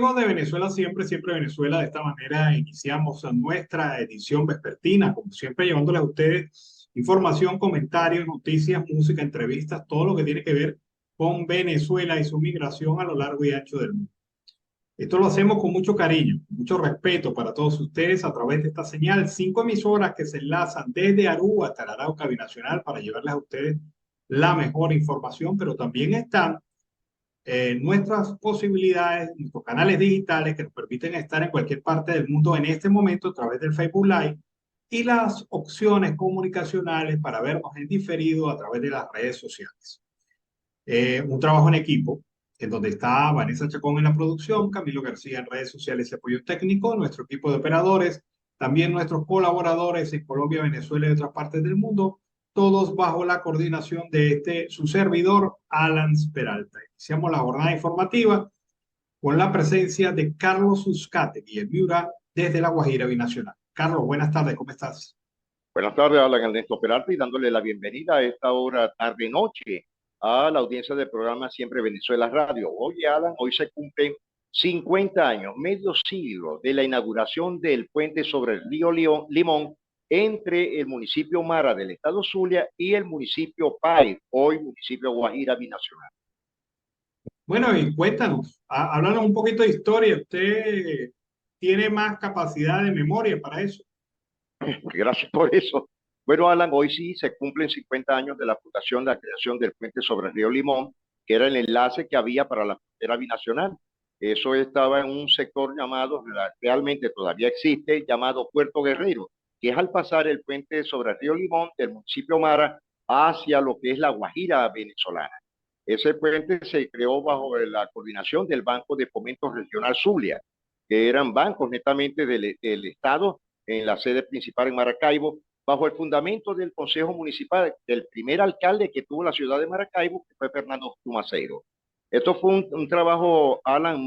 amigos de Venezuela Siempre, Siempre Venezuela. De esta manera iniciamos nuestra edición vespertina, como siempre llevándoles a ustedes información, comentarios, noticias, música, entrevistas, todo lo que tiene que ver con Venezuela y su migración a lo largo y ancho del mundo. Esto lo hacemos con mucho cariño, mucho respeto para todos ustedes a través de esta señal. 5 emisoras que se enlazan desde Aruba hasta el Arauca Binacional para llevarles a ustedes la mejor información, pero también están nuestras posibilidades, nuestros canales digitales que nos permiten estar en cualquier parte del mundo en este momento a través del Facebook Live y las opciones comunicacionales para vernos en diferido a través de las redes sociales. Un trabajo en equipo en donde está Vanessa Chacón en la producción, Camilo García en redes sociales y apoyo técnico, nuestro equipo de operadores, también nuestros colaboradores en Colombia, Venezuela y otras partes del mundo, todos bajo la coordinación de su servidor, Alan Peralta. Iniciamos la jornada informativa con la presencia de Carlos Uzcategui y el Miura desde La Guajira Binacional. Carlos, buenas tardes, ¿cómo estás? Buenas tardes, hablan Ernesto Peralta y dándole la bienvenida a esta hora tarde-noche a la audiencia del programa Siempre Venezuela Radio. Oye, Alan, hoy se cumplen 50 años, medio siglo de la inauguración del puente sobre el río Limón entre el municipio Mara del estado Zulia y el municipio Pai, hoy municipio Guajira Binacional. Bueno, y cuéntanos, háblanos un poquito de historia. Usted tiene más capacidad de memoria para eso. Gracias por eso. Bueno, Alan, hoy sí se cumplen 50 años de la fundación, de la creación del puente sobre el río Limón, que era el enlace que había para la frontera binacional. Eso estaba en un sector llamado, realmente todavía existe, llamado Puerto Guerrero, que es al pasar el puente sobre el río Limón del municipio Mara hacia lo que es la Guajira venezolana. Ese puente se creó bajo la coordinación del Banco de Fomento Regional Zulia, que eran bancos netamente del Estado en la sede principal en Maracaibo, bajo el fundamento del Consejo Municipal, del primer alcalde que tuvo la ciudad de Maracaibo, que fue Fernando Tumaceiro. Esto fue un trabajo, Alan,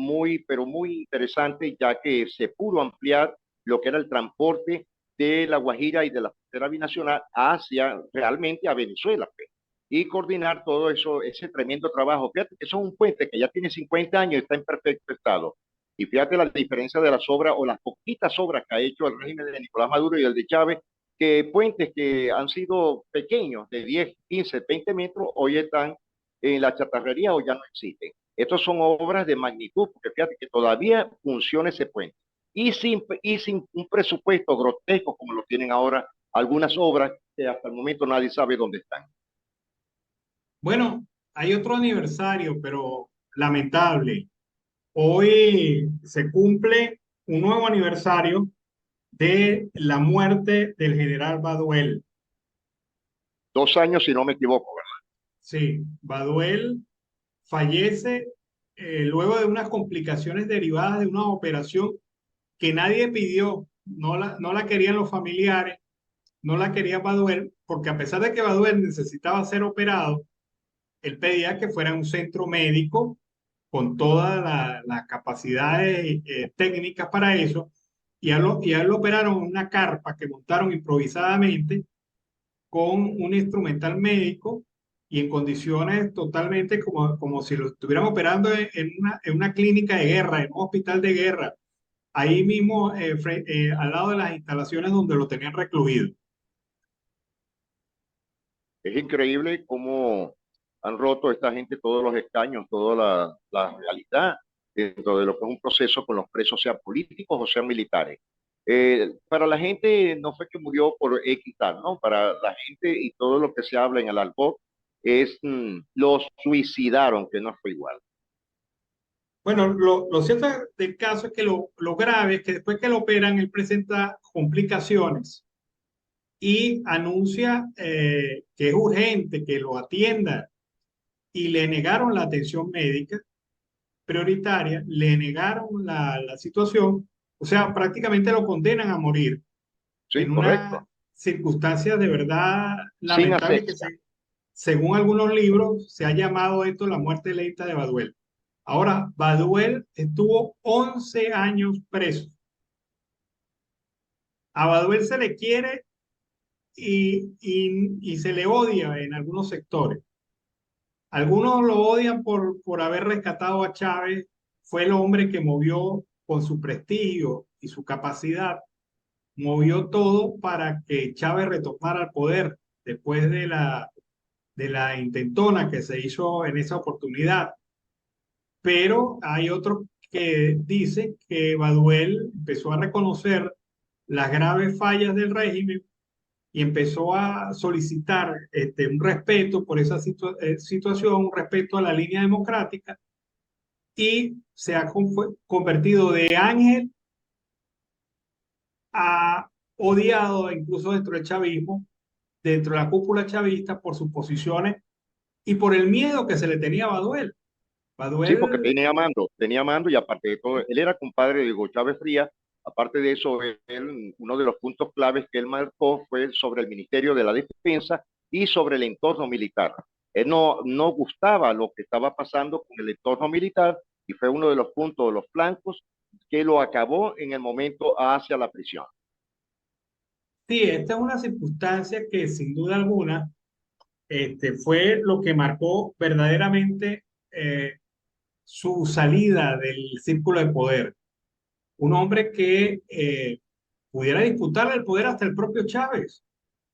pero muy interesante, ya que se pudo ampliar lo que era el transporte de La Guajira y de la frontera binacional hacia realmente a Venezuela, pues, y coordinar todo eso, ese tremendo trabajo. Fíjate que eso es un puente que ya tiene 50 años y está en perfecto estado. Y fíjate la diferencia de las obras o las poquitas obras que ha hecho el régimen de Nicolás Maduro y el de Chávez, que puentes que han sido pequeños, de 10, 15, 20 metros, hoy están en la chatarrería o ya no existen. Estas son obras de magnitud, porque fíjate que todavía funciona ese puente. Y sin un presupuesto grotesco como lo tienen ahora algunas obras que hasta el momento nadie sabe dónde están. Bueno, hay otro aniversario, pero lamentable. Hoy se cumple un nuevo aniversario de la muerte del general Baduel. 2 años, si no me equivoco, ¿verdad? Sí, Baduel fallece luego de unas complicaciones derivadas de una operación que nadie pidió, no la querían los familiares, no la quería Baduel, porque a pesar de que Baduel necesitaba ser operado, él pedía que fuera un centro médico con todas las capacidades técnicas para eso, y a él lo operaron en una carpa que montaron improvisadamente con un instrumental médico y en condiciones totalmente como si lo estuvieran operando en una clínica de guerra, en un hospital de guerra, ahí mismo al lado de las instalaciones donde lo tenían recluido. Es increíble cómo han roto esta gente todos los escaños, toda la realidad dentro de lo que es un proceso con los presos, sean políticos o sean militares. Para la gente no fue que murió por X tal, ¿no? Para la gente y todo lo que se habla en el argot es los suicidaron, que no fue igual. Bueno, lo cierto del caso es que lo grave es que después que lo operan, él presenta complicaciones y anuncia que es urgente que lo atienda y le negaron la atención médica prioritaria, le negaron la situación, o sea, prácticamente lo condenan a morir Sí, en correcto. una circunstancia de verdad Sin lamentable asepsia. según algunos libros se ha llamado esto la muerte lenta de Baduel. Ahora, Baduel estuvo 11 años preso. A Baduel se le quiere y se le odia en algunos sectores. Algunos lo odian por haber rescatado a Chávez fue el hombre que movió con su prestigio y su capacidad, movió todo para que Chávez retomara el poder después de la intentona que se hizo en esa oportunidad. Pero hay otro que dice que Baduel empezó a reconocer las graves fallas del régimen y empezó a solicitar un respeto por esa situación, un respeto a la línea democrática, y se ha convertido de ángel a odiado incluso dentro del chavismo, dentro de la cúpula chavista, por sus posiciones y por el miedo que se le tenía a Baduel. Sí, porque Baduel, tenía mando y aparte de todo, él era compadre de Hugo Chávez Frías. Aparte de eso, él, uno de los puntos claves que él marcó fue sobre el Ministerio de la Defensa y sobre el entorno militar. Él no gustaba lo que estaba pasando con el entorno militar y fue uno de los puntos, de los flancos, que lo acabó en el momento hacia la prisión. sí, esta es una circunstancia que sin duda alguna fue lo que marcó verdaderamente su salida del círculo de poder. Un hombre que pudiera disputarle el poder hasta el propio Chávez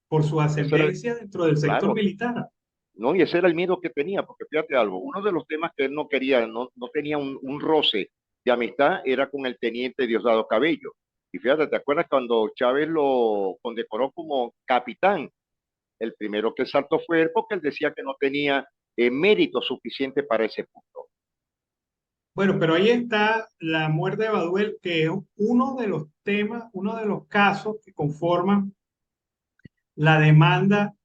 por su Ese era, ascendencia dentro del sector claro, militar. ¿no? Y ese era el miedo que tenía, porque fíjate algo, uno de los temas que él no quería, no tenía un roce de amistad, era con el teniente Diosdado Cabello. Y fíjate, ¿te acuerdas cuando Chávez lo condecoró como capitán? El primero que saltó fue él porque él decía que no tenía mérito suficiente para ese punto. Bueno, pero ahí está la muerte de Baduel, que es uno de los temas, uno de los casos que conforman la demanda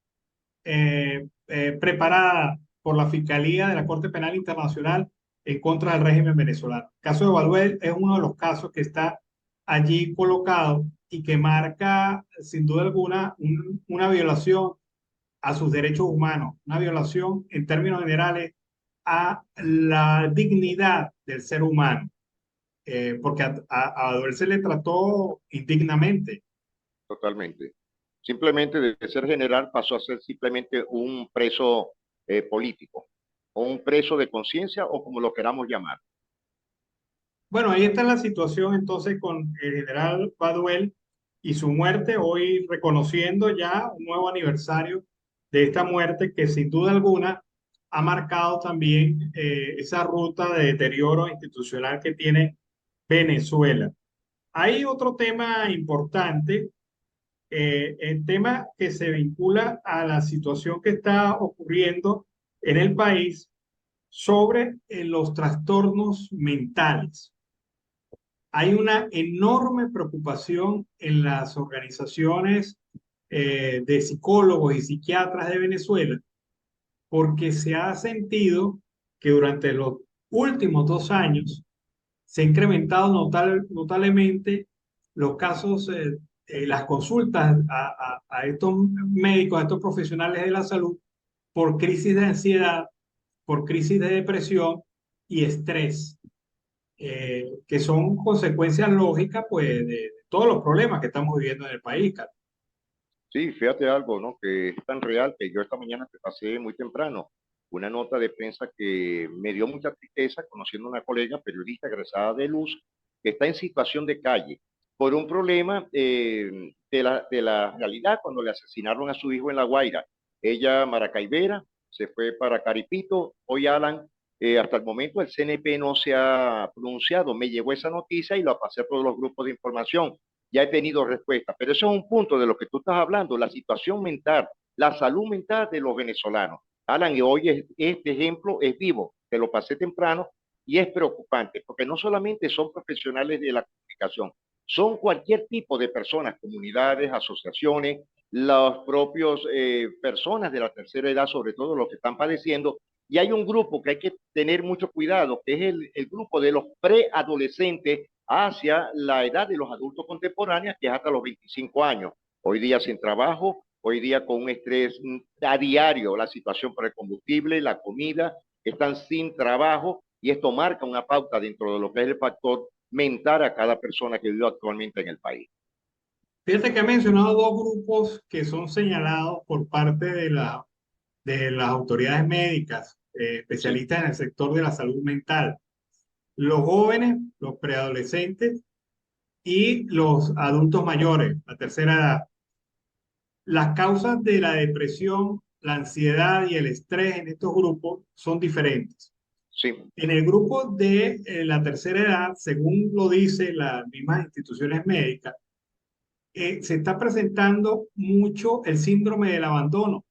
preparada por la Fiscalía de la Corte Penal Internacional en contra del régimen venezolano. El caso de Baduel es uno de los casos que está allí colocado y que marca, sin duda alguna, una violación a sus derechos humanos, una violación en términos generales a la dignidad del ser humano, porque a Baduel se le trató indignamente. Totalmente. Simplemente de ser general pasó a ser simplemente un preso político, o un preso de conciencia, o como lo queramos llamar. Bueno, ahí está la situación entonces con el general Baduel y su muerte, hoy reconociendo ya un nuevo aniversario de esta muerte que sin duda alguna ha marcado también esa ruta de deterioro institucional que tiene Venezuela. Hay otro tema importante, el tema que se vincula a la situación que está ocurriendo en el país sobre los trastornos mentales. Hay una enorme preocupación en las organizaciones de psicólogos y psiquiatras de Venezuela porque se ha sentido que durante los últimos 2 años se ha incrementado notablemente los casos, las consultas a estos médicos, a estos profesionales de la salud por crisis de ansiedad, por crisis de depresión y estrés, que son consecuencias lógicas pues, de todos los problemas que estamos viviendo en el país, Carlos. Sí, fíjate algo, ¿no? Que es tan real que yo esta mañana te pasé muy temprano una nota de prensa que me dio mucha tristeza conociendo a una colega periodista egresada de Luz que está en situación de calle por un problema de la realidad cuando le asesinaron a su hijo en La Guaira. Ella, Maracaibera, se fue para Caripito. Hoy, Alan, hasta el momento el CNP no se ha pronunciado. Me llegó esa noticia y la pasé a todos los grupos de información. Ya he tenido respuesta, pero eso es un punto de lo que tú estás hablando, la situación mental, la salud mental de los venezolanos. Alan, y hoy este ejemplo es vivo, te lo pasé temprano y es preocupante, porque no solamente son profesionales de la comunicación, son cualquier tipo de personas, comunidades, asociaciones, las propias personas de la tercera edad, sobre todo los que están padeciendo, y hay un grupo que hay que tener mucho cuidado, que es el grupo de los preadolescentes hacia la edad de los adultos contemporáneos, que es hasta los 25 años. Hoy día sin trabajo, hoy día con un estrés a diario, la situación por el combustible, la comida, están sin trabajo y esto marca una pauta dentro de lo que es el factor mental a cada persona que vive actualmente en el país. Fíjate que ha mencionado dos grupos que son señalados por parte de las autoridades médicas, Sí, especialistas en el sector de la salud mental. los jóvenes, los preadolescentes y los adultos mayores, la tercera edad. Las causas de la depresión, la ansiedad y el estrés en estos grupos son diferentes. Sí, En el grupo de la tercera edad, según lo dicen las mismas instituciones médicas, se está presentando mucho el síndrome del abandono.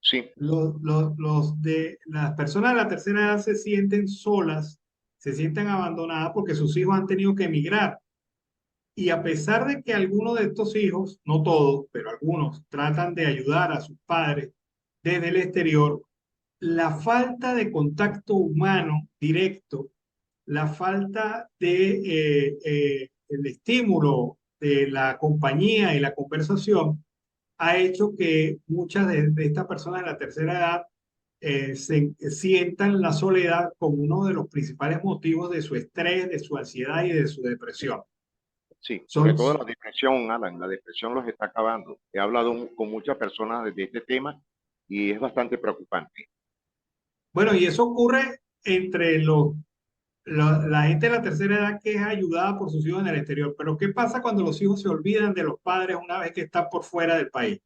sí, Las personas de la tercera edad se sienten solas, se sienten abandonadas porque sus hijos han tenido que emigrar. Y a pesar de que algunos de estos hijos, no todos, pero algunos, tratan de ayudar a sus padres desde el exterior, la falta de contacto humano directo, la falta de el estímulo de la compañía y la conversación ha hecho que muchas de estas personas de la tercera edad sientan la soledad como uno de los principales motivos de su estrés, de su ansiedad y de su depresión. sí. Sobre Son, todo la depresión, Alan, la depresión los está acabando. He hablado con muchas personas de este tema y es bastante preocupante. bueno, y eso ocurre entre la gente de la tercera edad que es ayudada por sus hijos en el exterior. Pero ¿qué pasa cuando los hijos se olvidan de los padres una vez que están por fuera del país?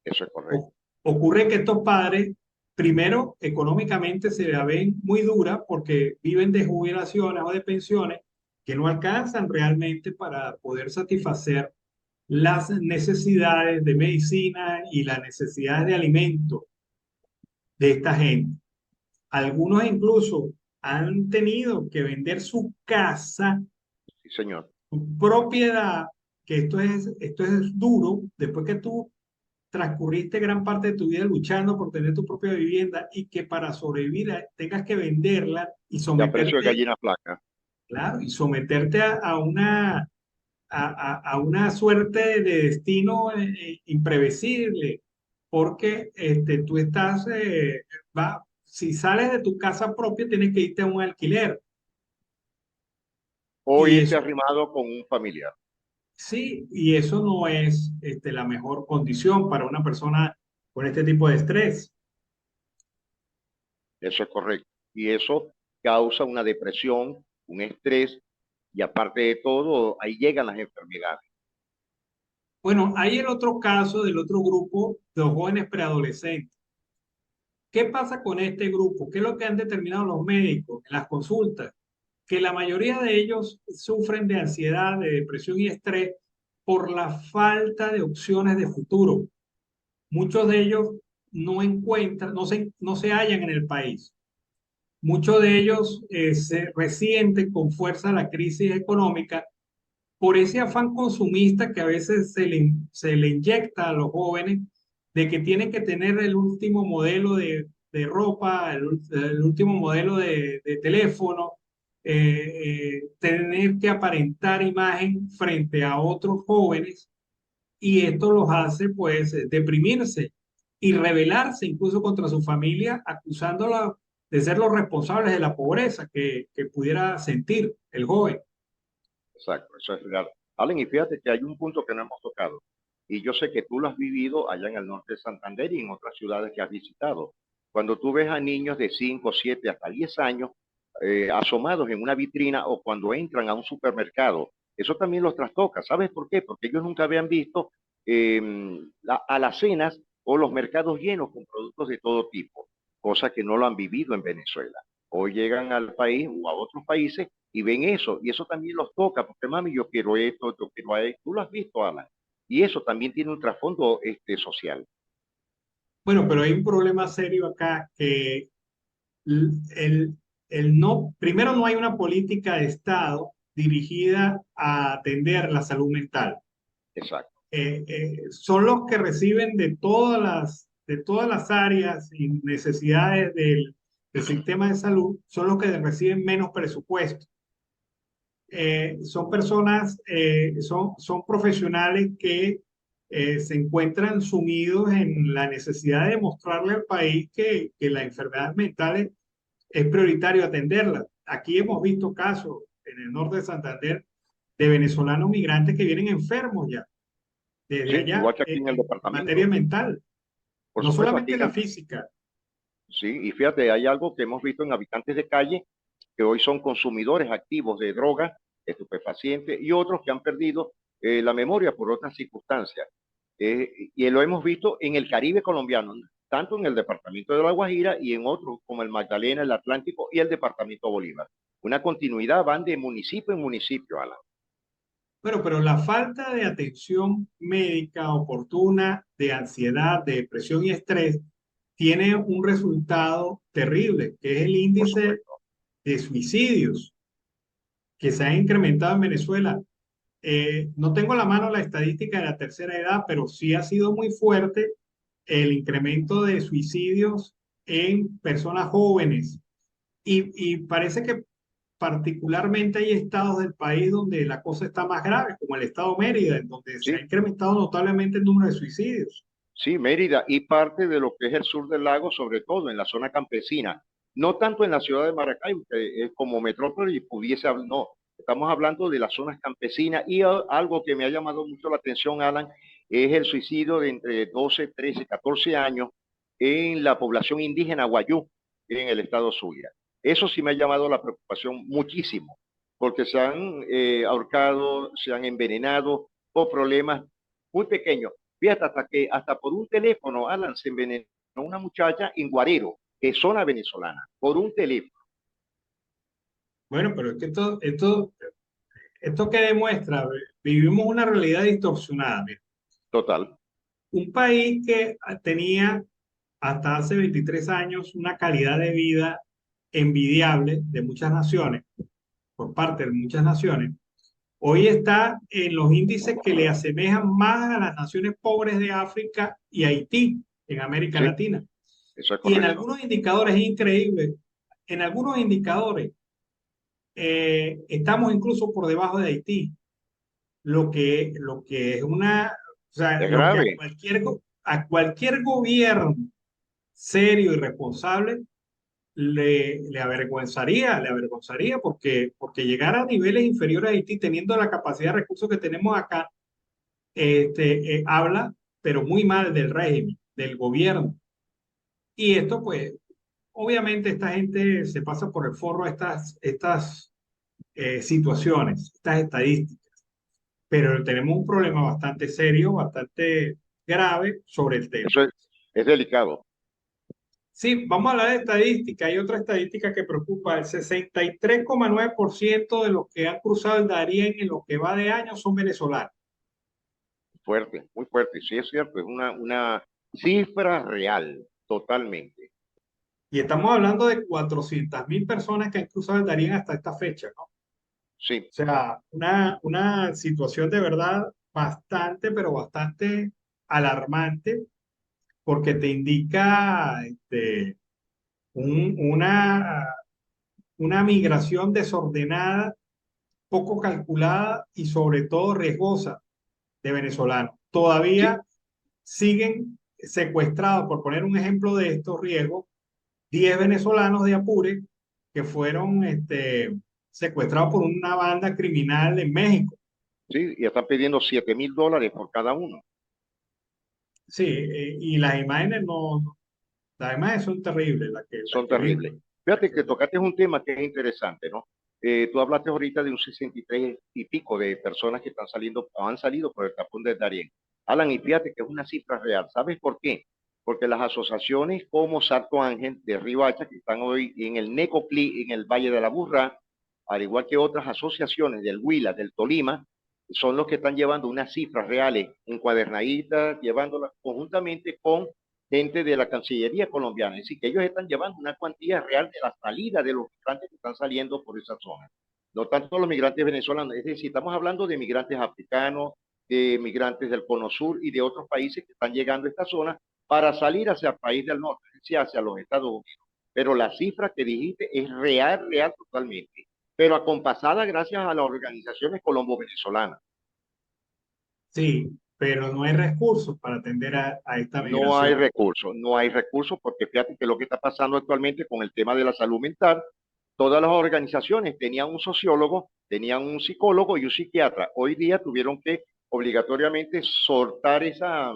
Eso es correcto. O- Ocurre que estos padres, primero, económicamente se la ven muy dura porque viven de jubilaciones o de pensiones que no alcanzan realmente para poder satisfacer las necesidades de medicina y las necesidades de alimento de esta gente. Algunos incluso han tenido que vender su casa, Sí, señor. su propiedad, que esto es duro, después que tú transcurriste gran parte de tu vida luchando por tener tu propia vivienda y que para sobrevivir tengas que venderla y Ya precio de someterte, gallina flaca. claro, y someterte a una suerte de destino imprevisible, porque tú estás, si sales de tu casa propia, tienes que irte a un alquiler. O Y irte eso, arrimado con un familiar. sí, y eso no es la mejor condición para una persona con este tipo de estrés. Eso es correcto. Y eso causa una depresión, un estrés, y aparte de todo, ahí llegan las enfermedades. Bueno, hay el otro caso del otro grupo de los jóvenes preadolescentes. ¿Qué pasa con este grupo? ¿Qué es lo que han determinado los médicos en las consultas? Que la mayoría de ellos sufren de ansiedad, de depresión y estrés por la falta de opciones de futuro. Muchos de ellos no encuentran, no se hallan en el país. Muchos de ellos se resienten con fuerza la crisis económica por ese afán consumista que a veces se le inyecta a los jóvenes de que tienen que tener el último modelo de ropa, el último modelo de teléfono, tener que aparentar imagen frente a otros jóvenes y esto los hace pues deprimirse y rebelarse incluso contra su familia acusándola de ser los responsables de la pobreza que pudiera sentir el joven. Exacto, eso es real. Allen, y fíjate que hay un punto que no hemos tocado. Y yo sé que tú lo has vivido allá en el norte de Santander y en otras ciudades que has visitado. Cuando tú ves a niños de 5, 7, hasta 10 años asomados en una vitrina o cuando entran a un supermercado, eso también los trastoca. ¿Sabes por qué? Porque ellos nunca habían visto eh, alacenas o los mercados llenos con productos de todo tipo, cosa que no lo han vivido en Venezuela. Hoy llegan al país o a otros países y ven eso, y eso también los toca, porque mami, yo quiero esto, yo quiero esto, tú lo has visto, Alan, y eso también tiene un trasfondo social. Bueno, pero hay un problema serio acá que l- el, primero no hay una política de Estado dirigida a atender la salud mental. Exacto, Son los que reciben de todas las áreas y necesidades del sistema de salud, son los que reciben menos presupuesto. Son personas, son profesionales que se encuentran sumidos en la necesidad de demostrarle al país que las enfermedades mentales es prioritario atenderlas. Aquí hemos visto casos en el norte de Santander de venezolanos migrantes que vienen enfermos ya, desde sí, allá, igual que aquí en el en materia departamento, mental, por no supuesto, aquí solamente en la el, física. sí, y fíjate, hay algo que hemos visto en habitantes de calle, que hoy son consumidores activos de drogas, estupefacientes, y otros que han perdido la memoria por otras circunstancias. Y lo hemos visto en el Caribe colombiano, tanto en el departamento de La Guajira y en otros como el Magdalena, el Atlántico y el departamento Bolívar. Una continuidad, van de municipio en municipio, Alan. Bueno, pero la falta de atención médica oportuna, de ansiedad, de depresión y estrés, tiene un resultado terrible, que es el Por índice supuesto. de suicidios que se ha incrementado en Venezuela. No tengo a la mano la estadística de la tercera edad, pero sí ha sido muy fuerte el incremento de suicidios en personas jóvenes. Y parece que particularmente hay estados del país donde la cosa está más grave, como el estado Mérida, en donde se ha Sí, incrementado notablemente el número de suicidios. sí, Mérida y parte de lo que es el sur del lago, sobre todo en la zona campesina. No tanto en la ciudad de Maracaibo, que es como metrópoli pudiese hablar, no. Estamos hablando de las zonas campesinas y algo que me ha llamado mucho la atención, Alan, es el suicidio de entre 12, 13, 14 años en la población indígena Guayú, en el estado Zulia. Eso sí me ha llamado la preocupación muchísimo, porque se han ahorcado, se han envenenado por problemas muy pequeños. Fíjate, hasta por un teléfono, Alan, se envenenó una muchacha en Guarero, que es zona venezolana, por un teléfono. Bueno, pero es que esto que demuestra, vivimos una realidad distorsionada. Mira. Total. Un país que tenía hasta hace 23 años una calidad de vida envidiable de muchas naciones, por parte de muchas naciones, hoy está en los índices que le asemejan más a las naciones pobres de África y Haití en América Sí, Latina. eso es Y en correcto. algunos indicadores increíbles, en algunos indicadores estamos incluso por debajo de Haití, lo que es o sea, Es lo que grave. a cualquier gobierno serio y responsable le avergonzaría porque llegar a niveles inferiores a Haití teniendo la capacidad de recursos que tenemos acá, habla, pero muy mal del régimen, del gobierno. Y esto, pues, obviamente esta gente se pasa por el forro estas situaciones, estas estadísticas, pero tenemos un problema bastante serio, bastante grave sobre el tema. Es delicado. Sí, vamos a hablar de estadística. Hay otra estadística que preocupa. El 63,9% de los que han cruzado el Darién en lo que va de año son venezolanos. Fuerte, muy fuerte. Sí, es cierto, es una cifra real, totalmente. Y estamos hablando de 400.000 personas que han cruzado el Darién hasta esta fecha, ¿no? O Sí, sea, una situación de verdad bastante, pero bastante alarmante, porque te indica una migración desordenada, poco calculada y sobre todo riesgosa de venezolanos. sí, Todavía siguen secuestrados, por poner un ejemplo de estos riesgos, 10 venezolanos de Apure que fueron secuestrados por una banda criminal en México. sí, y están pidiendo $7,000 por cada uno. Sí, y las imágenes las imágenes son terribles, las Son que terribles. vimos. Las Fíjate que que vimos. tocaste un tema que es interesante, ¿no? Tú hablaste ahorita de un 63 y pico de personas que están saliendo, o han salido por el tapón del Darién. Alan, y fíjate que es una cifra real. ¿Sabes por qué? Porque las asociaciones como Salto Ángel de Riohacha, que están hoy en el Necoclí, en el Valle de la Burra, al igual que otras asociaciones del Huila, del Tolima, son los que están llevando unas cifras reales encuadernaditas, llevándolas conjuntamente con gente de la Cancillería colombiana. Es decir, que ellos están llevando una cuantía real de la salida de los migrantes que están saliendo por esa zona. No tanto los migrantes venezolanos, es decir, estamos hablando de migrantes africanos, de migrantes del Cono Sur y de otros países que están llegando a esta zona para salir hacia el país del norte, es decir, hacia los Estados Unidos. Pero la cifra que dijiste es real, real totalmente, pero acompasada gracias a las organizaciones colombo-venezolanas. Sí, pero no hay recursos para atender a esta No hay migración. recursos, no hay recursos porque fíjate que lo que está pasando actualmente con el tema de la salud mental, todas las organizaciones tenían un sociólogo, tenían un psicólogo y un psiquiatra. Hoy día tuvieron que obligatoriamente sortar esa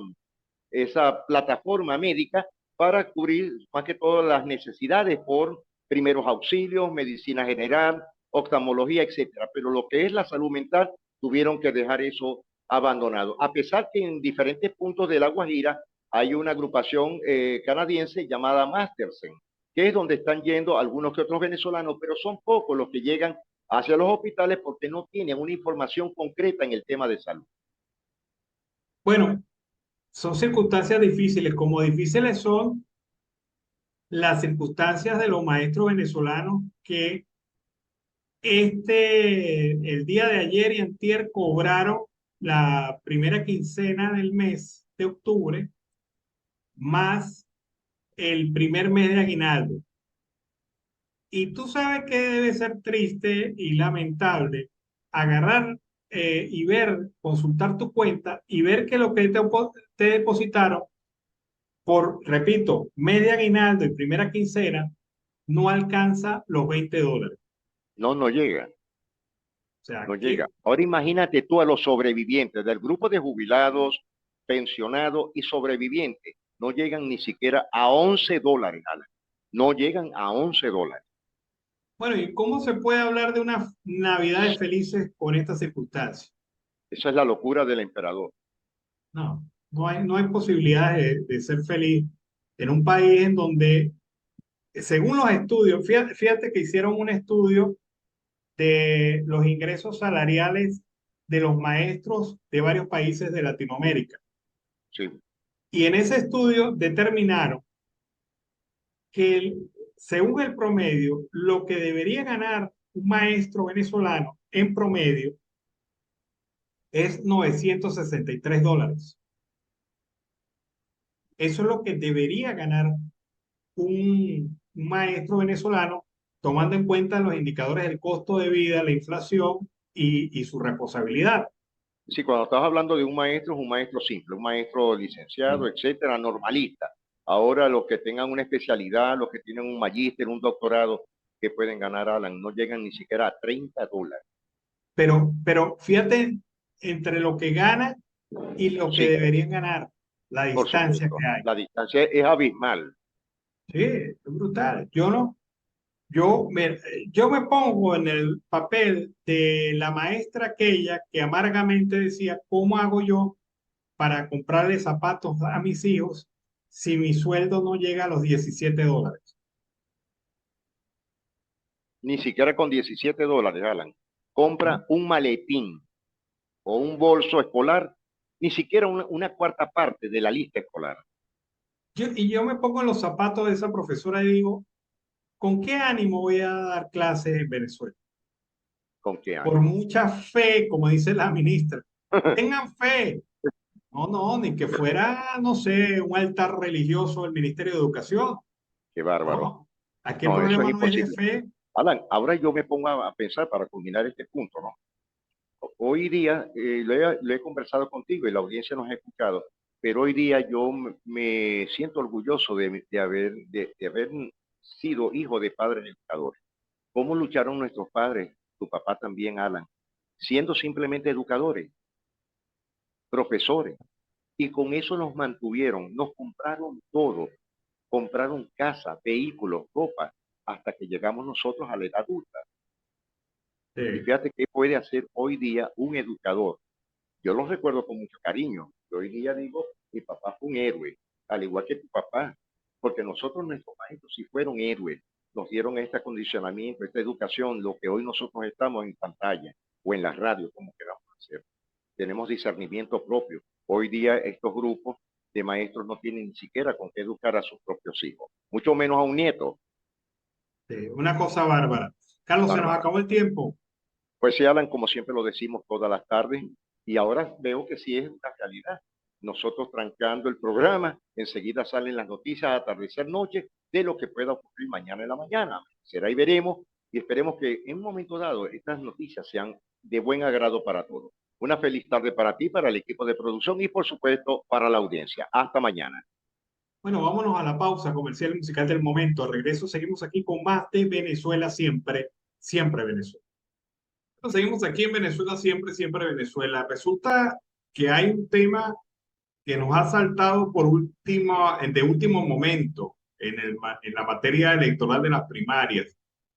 plataforma médica para cubrir más que todas las necesidades por primeros auxilios, medicina general, oftalmología, etcétera. Pero lo que es la salud mental, tuvieron que dejar eso abandonado. A pesar que en diferentes puntos de La Guajira hay una agrupación canadiense llamada Mastersen, que es donde están yendo algunos que otros venezolanos, pero son pocos los que llegan hacia los hospitales porque no tienen una información concreta en el tema de salud. Bueno, son circunstancias difíciles, como difíciles son las circunstancias de los maestros venezolanos que el día de ayer y antier cobraron la primera quincena del mes de octubre más el primer mes de aguinaldo. Y tú sabes que debe ser triste y lamentable agarrar y ver, consultar tu cuenta y ver que lo que te depositaron por, repito, mes de aguinaldo y primera quincena no alcanza los $20. No, no llega, O sea, no que, llega. Ahora imagínate tú a los sobrevivientes del grupo de jubilados, pensionados y sobrevivientes. No llegan ni siquiera a $11, Alan. No llegan a $11. bueno, ¿y cómo se puede hablar de unas navidades felices con estas circunstancias? Esa es la locura del emperador. No, no hay posibilidades de ser feliz en un país en donde, según los estudios, fíjate que hicieron un estudio de los ingresos salariales de los maestros de varios países de Latinoamérica. Sí. Y en ese estudio determinaron que según el promedio, lo que debería ganar un maestro venezolano en promedio es $963. Eso es lo que debería ganar un maestro venezolano, tomando en cuenta los indicadores del costo de vida, la inflación y su responsabilidad. Sí, cuando estás hablando de un maestro, es un maestro simple, un maestro licenciado, Sí. etcétera, normalista. Ahora, los que tengan una especialidad, los que tienen un magíster, un doctorado, que pueden ganar, Alan, no llegan ni siquiera a $30. Pero fíjate entre lo que gana y lo que Sí, deberían ganar, la por distancia supuesto. que hay. La distancia es abismal. Sí, es brutal. Yo me, yo me pongo en el papel de la maestra aquella que amargamente decía, ¿cómo hago yo para comprarle zapatos a mis hijos si mi sueldo no llega a los $17? Ni siquiera con $17, Alan. ¿No? Compra un maletín o un bolso escolar, ni siquiera una cuarta parte de la lista escolar. Y yo me pongo en los zapatos de esa profesora y digo, ¿con qué ánimo voy a dar clases en Venezuela? ¿Con qué Por ánimo? mucha fe, como dice la ministra. Tengan fe. No, no, ni que fuera, no sé, un altar religioso del Ministerio de Educación. Qué bárbaro. No, aquí el No, eso es problema no es de imposible. fe. Alan, ahora yo me pongo a pensar para culminar este punto, ¿no? Hoy día, lo he conversado contigo y la audiencia nos ha escuchado, pero hoy día yo me siento orgulloso de haber sido hijo de padres educadores. ¿Cómo lucharon nuestros padres, tu papá también, Alan, siendo simplemente educadores, profesores? Y con eso nos mantuvieron, nos compraron todo, compraron casa, vehículos, ropa, hasta que llegamos nosotros a la edad adulta. Y Sí. fíjate qué puede hacer hoy día un educador. Yo los recuerdo con mucho cariño. Yo hoy día digo, mi papá fue un héroe, al igual que tu papá, porque nosotros, nuestros maestros, sí fueron héroes. Nos dieron este acondicionamiento, esta educación, lo que hoy nosotros estamos en pantalla o en la radio, como queramos hacer. Tenemos discernimiento propio. Hoy día estos grupos de maestros no tienen ni siquiera con qué educar a sus propios hijos, mucho menos a un nieto. Sí, una cosa bárbara. Carlos, se nos Bárbara. acabó el tiempo. Pues se hablan como siempre lo decimos todas las tardes y ahora veo que sí es una realidad. Nosotros trancando el programa, enseguida salen las noticias atardecer noche de lo que pueda ocurrir mañana en la mañana. Será y veremos y esperemos que en un momento dado estas noticias sean de buen agrado para todos. Una feliz tarde para ti, para el equipo de producción y por supuesto para la audiencia. Hasta mañana. Bueno, vámonos a la pausa comercial y musical del momento. Al regreso seguimos aquí con más de Venezuela siempre, siempre Venezuela. Bueno, seguimos aquí en Venezuela siempre, siempre Venezuela. Resulta que hay un tema que nos ha saltado de último momento. en la materia electoral de las primarias.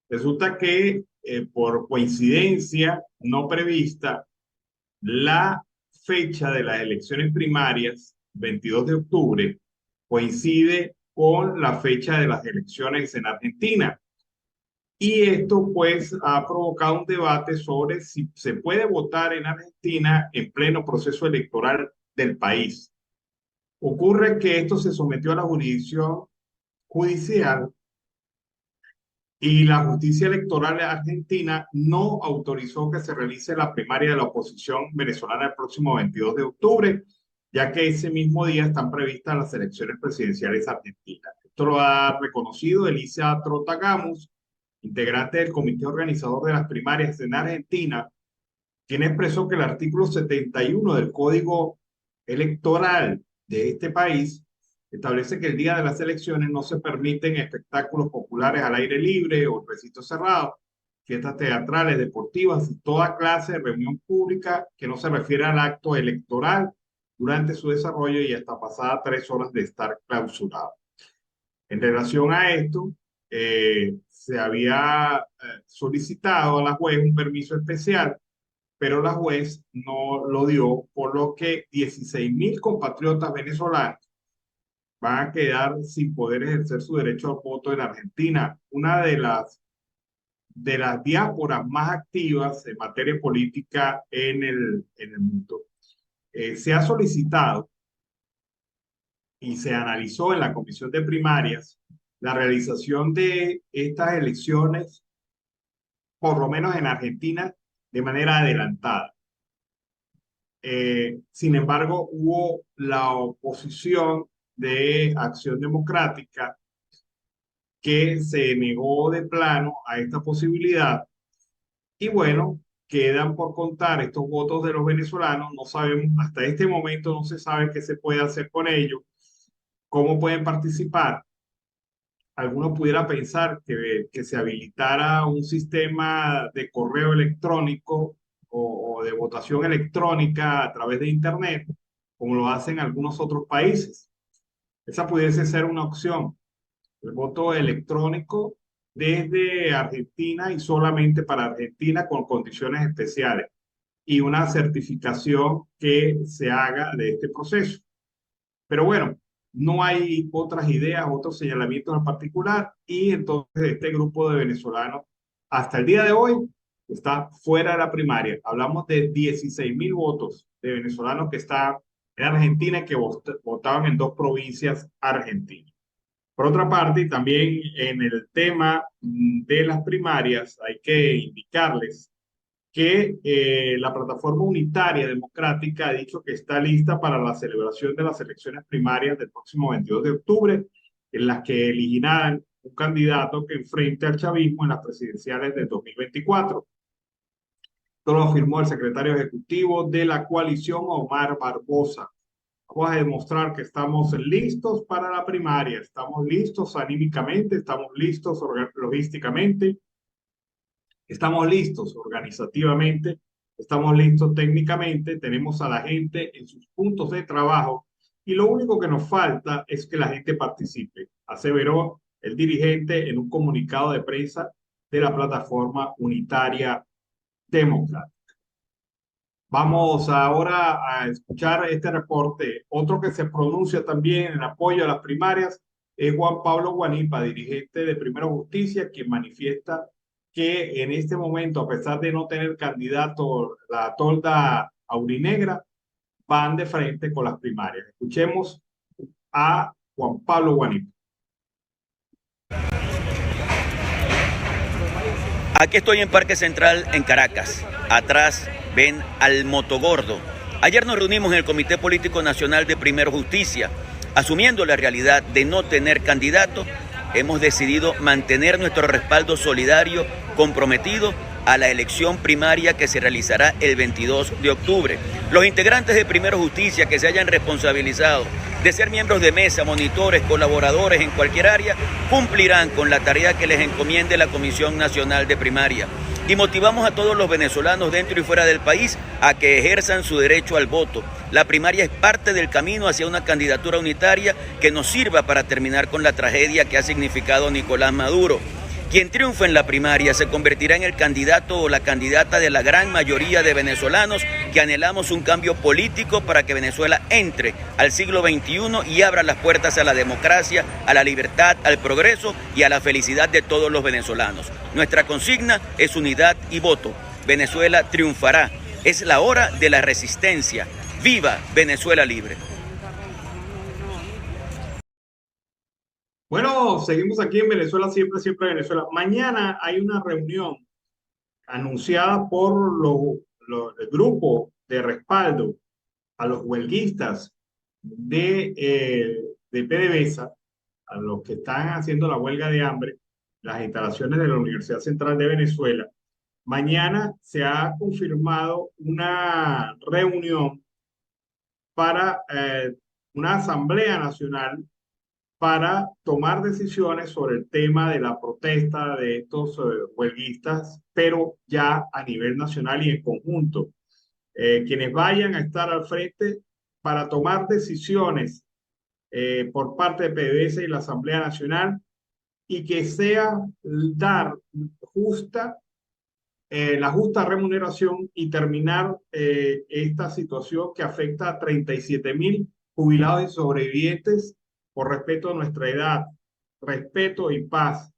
Resulta que por coincidencia no prevista, la fecha de las elecciones primarias, 22 de octubre, coincide con la fecha de las elecciones en Argentina. Y esto pues ha provocado un debate sobre si se puede votar en Argentina en pleno proceso electoral del país. Ocurre que esto se sometió a la jurisdicción judicial y la justicia electoral argentina no autorizó que se realice la primaria de la oposición venezolana el próximo 22 de octubre, ya que ese mismo día están previstas las elecciones presidenciales argentinas. Esto lo ha reconocido Elisa Trotagamus, integrante del comité organizador de las primarias en Argentina, quien expresó que el artículo 71 del Código Electoral de este país establece que el día de las elecciones no se permiten espectáculos populares al aire libre o en recintos cerrados, fiestas teatrales, deportivas y toda clase de reunión pública que no se refiere al acto electoral durante su desarrollo y hasta pasadas 3 horas de estar clausurado. En relación a esto, se había solicitado a la juez un permiso especial, pero la juez no lo dio, por lo que 16.000 compatriotas venezolanos van a quedar sin poder ejercer su derecho al voto en Argentina, una de las diásporas más activas en materia política en el mundo. Se ha solicitado y se analizó en la Comisión de Primarias la realización de estas elecciones, por lo menos en Argentina, de manera adelantada. Sin embargo, hubo la oposición de Acción Democrática que se negó de plano a esta posibilidad. Y bueno, quedan por contar estos votos de los venezolanos. No sabemos, hasta este momento no se sabe qué se puede hacer con ellos, cómo pueden participar. Algunos pudiera pensar que se habilitara un sistema de correo electrónico o de votación electrónica a través de Internet, como lo hacen algunos otros países. Esa pudiese ser una opción, el voto electrónico desde Argentina y solamente para Argentina con condiciones especiales y una certificación que se haga de este proceso. Pero bueno, no hay otras ideas, otros señalamientos en particular y entonces este grupo de venezolanos hasta el día de hoy está fuera de la primaria. Hablamos de 16.000 votos de venezolanos que están en Argentina y que votaban en 2 provincias argentinas. Por otra parte, también en el tema de las primarias hay que indicarles que la Plataforma Unitaria Democrática ha dicho que está lista para la celebración de las elecciones primarias del próximo 22 de octubre, en las que elegirán un candidato que enfrente al chavismo en las presidenciales del 2024. Esto lo afirmó el secretario ejecutivo de la coalición, Omar Barbosa. Vamos a demostrar que estamos listos para la primaria, estamos listos anímicamente, estamos listos logísticamente, estamos listos organizativamente, estamos listos técnicamente, tenemos a la gente en sus puntos de trabajo y lo único que nos falta es que la gente participe, aseveró el dirigente en un comunicado de prensa de la Plataforma Unitaria Democrática. Vamos ahora a escuchar este reporte. Otro que se pronuncia también en apoyo a las primarias es Juan Pablo Guanipa, dirigente de Primero Justicia, quien manifiesta que en este momento, a pesar de no tener candidato la tolda aurinegra, van de frente con las primarias. Escuchemos a Juan Pablo Guanipa. Aquí estoy en Parque Central, en Caracas. Atrás ven al Motogordo. Ayer nos reunimos en el Comité Político Nacional de Primero Justicia. Asumiendo la realidad de no tener candidato, hemos decidido mantener nuestro respaldo solidario comprometido a la elección primaria que se realizará el 22 de octubre. Los integrantes de Primero Justicia que se hayan responsabilizado de ser miembros de mesa, monitores, colaboradores en cualquier área, cumplirán con la tarea que les encomiende la Comisión Nacional de Primaria. y motivamos a todos los venezolanos dentro y fuera del país a que ejerzan su derecho al voto. La primaria es parte del camino hacia una candidatura unitaria que nos sirva para terminar con la tragedia que ha significado Nicolás Maduro. Quien triunfe en la primaria se convertirá en el candidato o la candidata de la gran mayoría de venezolanos que anhelamos un cambio político para que Venezuela entre al siglo XXI y abra las puertas a la democracia, a la libertad, al progreso y a la felicidad de todos los venezolanos. Nuestra consigna es unidad y voto. Venezuela triunfará. Es la hora de la resistencia. ¡Viva Venezuela libre! Bueno, seguimos aquí en Venezuela, siempre, siempre Venezuela. Mañana hay una reunión anunciada por el grupo de respaldo a los huelguistas de PDVSA, a los que están haciendo la huelga de hambre, las instalaciones de la Universidad Central de Venezuela. Mañana se ha confirmado una reunión para una asamblea nacional para tomar decisiones sobre el tema de la protesta de estos huelguistas, pero ya a nivel nacional y en conjunto. Quienes vayan a estar al frente para tomar decisiones por parte de PDVSA y la Asamblea Nacional, y que sea dar la justa remuneración y terminar esta situación que afecta a 37.000 jubilados y sobrevivientes por respeto a nuestra edad, respeto y paz.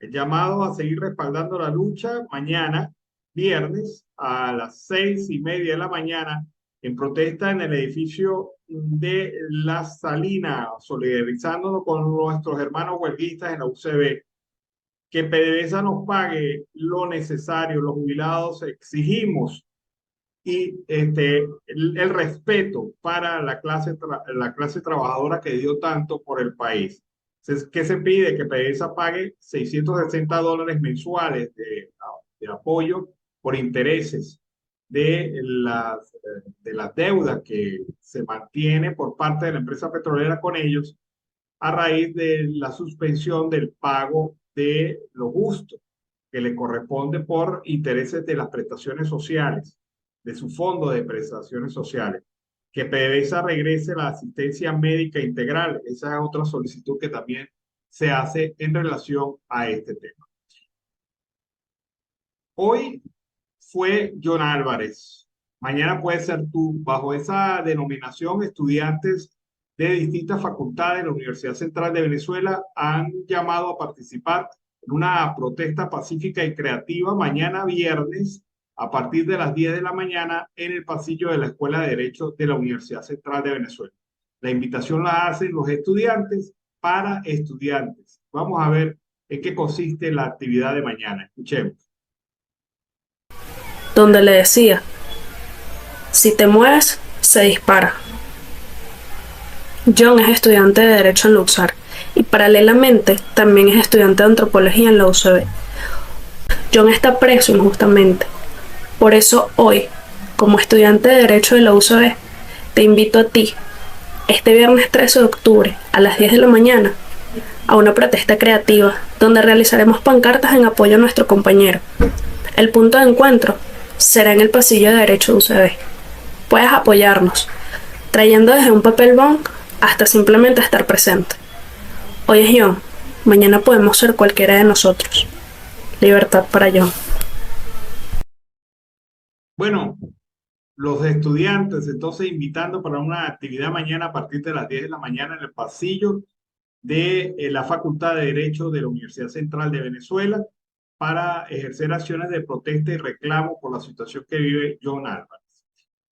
El llamado a seguir respaldando la lucha mañana, viernes, a las 6:30 de la mañana, en protesta en el edificio de La Salina, solidarizándonos con nuestros hermanos huelguistas en la UCB. Que PDVSA nos pague lo necesario, los jubilados exigimos, y el respeto para la clase trabajadora que dio tanto por el país. ¿Qué se pide? Que PDVSA pague $660 mensuales de apoyo por intereses de las deudas que se mantiene por parte de la empresa petrolera con ellos a raíz de la suspensión del pago de lo justo que le corresponde por intereses de las prestaciones sociales, de su fondo de prestaciones sociales. Que PDVSA regrese la asistencia médica integral. Esa es otra solicitud que también se hace en relación a este tema. Hoy fue John Álvarez. Mañana puede ser tú. Bajo esa denominación, estudiantes de distintas facultades de la Universidad Central de Venezuela han llamado a participar en una protesta pacífica y creativa mañana viernes a partir de las 10 de la mañana en el pasillo de la Escuela de Derecho de la Universidad Central de Venezuela. La invitación la hacen los estudiantes para estudiantes. Vamos a ver en qué consiste la actividad de mañana. Escuchemos. Donde le decía, si te mueves, se dispara. John es estudiante de Derecho en la UCSAR y paralelamente también es estudiante de Antropología en la UCB. John está preso injustamente. Por eso hoy, como estudiante de Derecho de la UCB, te invito a ti, este viernes 13 de octubre a las 10 de la mañana, a una protesta creativa donde realizaremos pancartas en apoyo a nuestro compañero. El punto de encuentro será en el pasillo de Derecho de UCB. Puedes apoyarnos, trayendo desde un papel bond hasta simplemente estar presente. Hoy es John, mañana podemos ser cualquiera de nosotros. Libertad para John. Bueno, los estudiantes entonces invitando para una actividad mañana a partir de las 10 de la mañana en el pasillo de la Facultad de Derecho de la Universidad Central de Venezuela para ejercer acciones de protesta y reclamo por la situación que vive John Álvarez.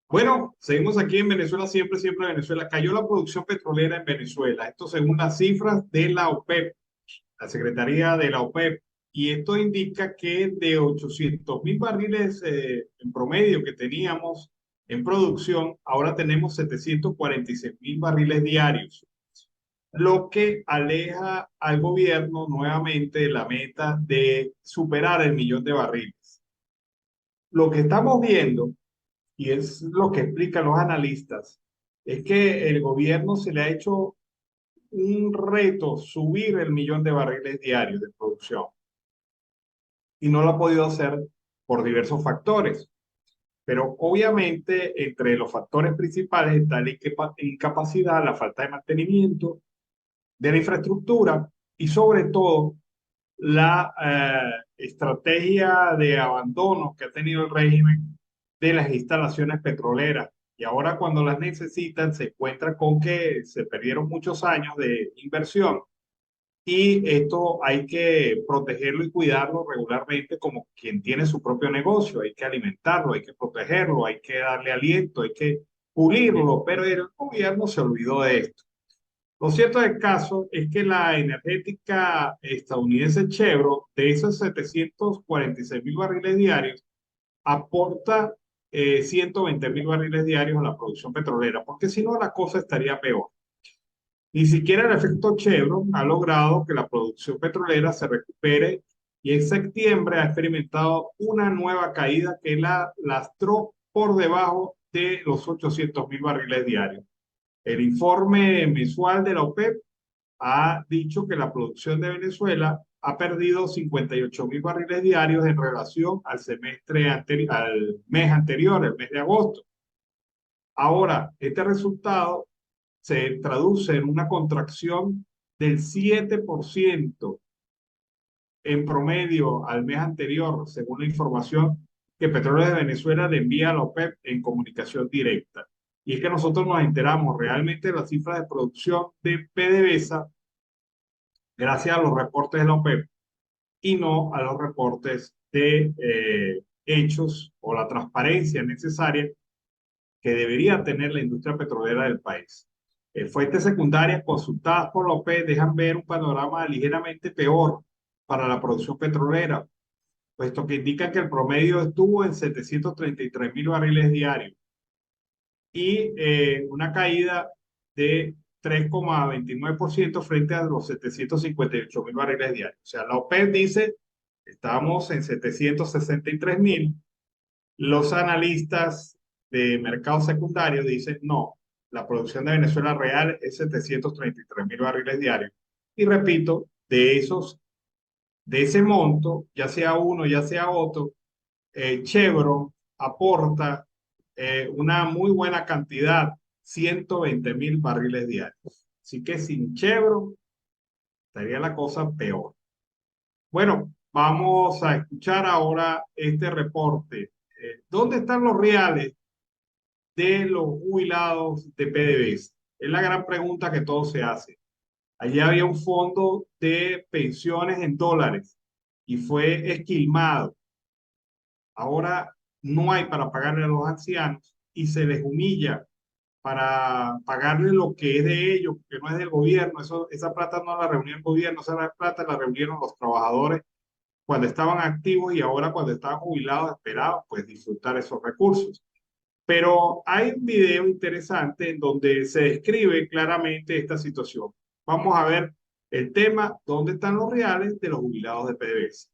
Bueno, seguimos aquí en Venezuela, siempre, siempre Venezuela. Cayó la producción petrolera en Venezuela, esto según las cifras de la OPEP, la Secretaría de la OPEP, y esto indica que de 800.000 barriles en promedio que teníamos en producción, ahora tenemos 746.000 barriles diarios, lo que aleja al gobierno nuevamente de la meta de superar el 1.000.000 de barriles. Lo que estamos viendo, y es lo que explican los analistas, es que el gobierno se le ha hecho un reto subir el 1.000.000 de barriles diarios de producción y no lo ha podido hacer por diversos factores. Pero obviamente entre los factores principales está la incapacidad, la falta de mantenimiento de la infraestructura y sobre todo la estrategia de abandono que ha tenido el régimen de las instalaciones petroleras. Y ahora cuando las necesitan se encuentran con que se perdieron muchos años de inversión y esto hay que protegerlo y cuidarlo regularmente como quien tiene su propio negocio. Hay que alimentarlo, hay que protegerlo, hay que darle aliento, hay que pulirlo, pero el gobierno se olvidó de esto. Lo cierto del caso es que la energética estadounidense Chevron, de esos 746.000 barriles diarios, aporta 120.000 barriles diarios a la producción petrolera, porque si no la cosa estaría peor. Ni siquiera el efecto Chevron ha logrado que la producción petrolera se recupere y en septiembre ha experimentado una nueva caída que la lastró por debajo de los 800.000 barriles diarios. El informe mensual de la OPEP ha dicho que la producción de Venezuela ha perdido 58.000 barriles diarios en relación al al mes anterior, el mes de agosto. Ahora, este resultado se traduce en una contracción del 7% en promedio al mes anterior, según la información que Petróleos de Venezuela le envía a la OPEP en comunicación directa. Y es que nosotros nos enteramos realmente de las cifras de producción de PDVSA gracias a los reportes de la OPEP y no a los reportes de hechos o la transparencia necesaria que debería tener la industria petrolera del país. Fuentes secundarias consultadas por la OPEP dejan ver un panorama ligeramente peor para la producción petrolera, puesto que indican que el promedio estuvo en 733.000 barriles diarios y una caída de 3,29% frente a los 758.000 barriles diarios. O sea, la OPEP dice, estamos en 763.000. Los analistas de mercado secundario dicen, no, la producción de Venezuela real es 733.000 barriles diarios. Y repito, de ese monto, ya sea uno, ya sea otro, Chevron aporta una muy buena cantidad, 120.000 barriles diarios. Así que sin Chevron estaría la cosa peor. Bueno, vamos a escuchar ahora este reporte. ¿Dónde están los reales de los jubilados de PDVSA? Es la gran pregunta que todos se hacen. Allí había un fondo de pensiones en dólares y fue esquilmado. Ahora no hay para pagarle a los ancianos y se les humilla para pagarle lo que es de ellos, que no es del gobierno. Esa plata no la reunió el gobierno, esa plata la reunieron los trabajadores cuando estaban activos y ahora cuando estaban jubilados esperaban pues disfrutar esos recursos. Pero hay un video interesante en donde se describe claramente esta situación. Vamos a ver el tema, ¿dónde están los reales de los jubilados de PDVSA?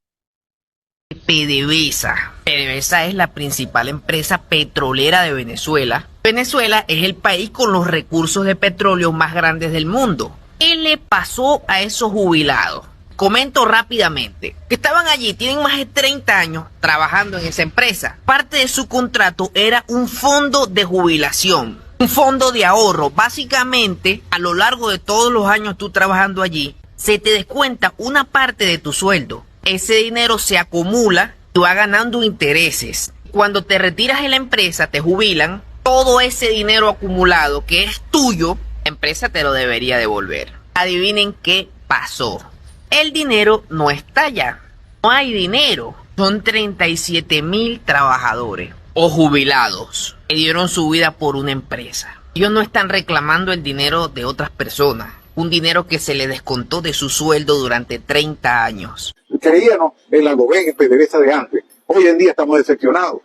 PDVSA. PDVSA es la principal empresa petrolera de Venezuela. Venezuela es el país con los recursos de petróleo más grandes del mundo. ¿Qué le pasó a esos jubilados? Comento rápidamente que estaban allí, tienen más de 30 años trabajando en esa empresa. Parte de su contrato era un fondo de jubilación, un fondo de ahorro. Básicamente, a lo largo de todos los años tú trabajando allí, se te descuenta una parte de tu sueldo. Ese dinero se acumula, tú vas ganando intereses. Cuando te retiras de la empresa, te jubilan, todo ese dinero acumulado que es tuyo, la empresa te lo debería devolver. Adivinen qué pasó. El dinero no está ya. No hay dinero. Son 37.000 trabajadores o jubilados que dieron su vida por una empresa. Ellos no están reclamando el dinero de otras personas. Un dinero que se le descontó de su sueldo durante 30 años. Creíamos en la gobierno PDVSA de antes. Hoy en día estamos decepcionados.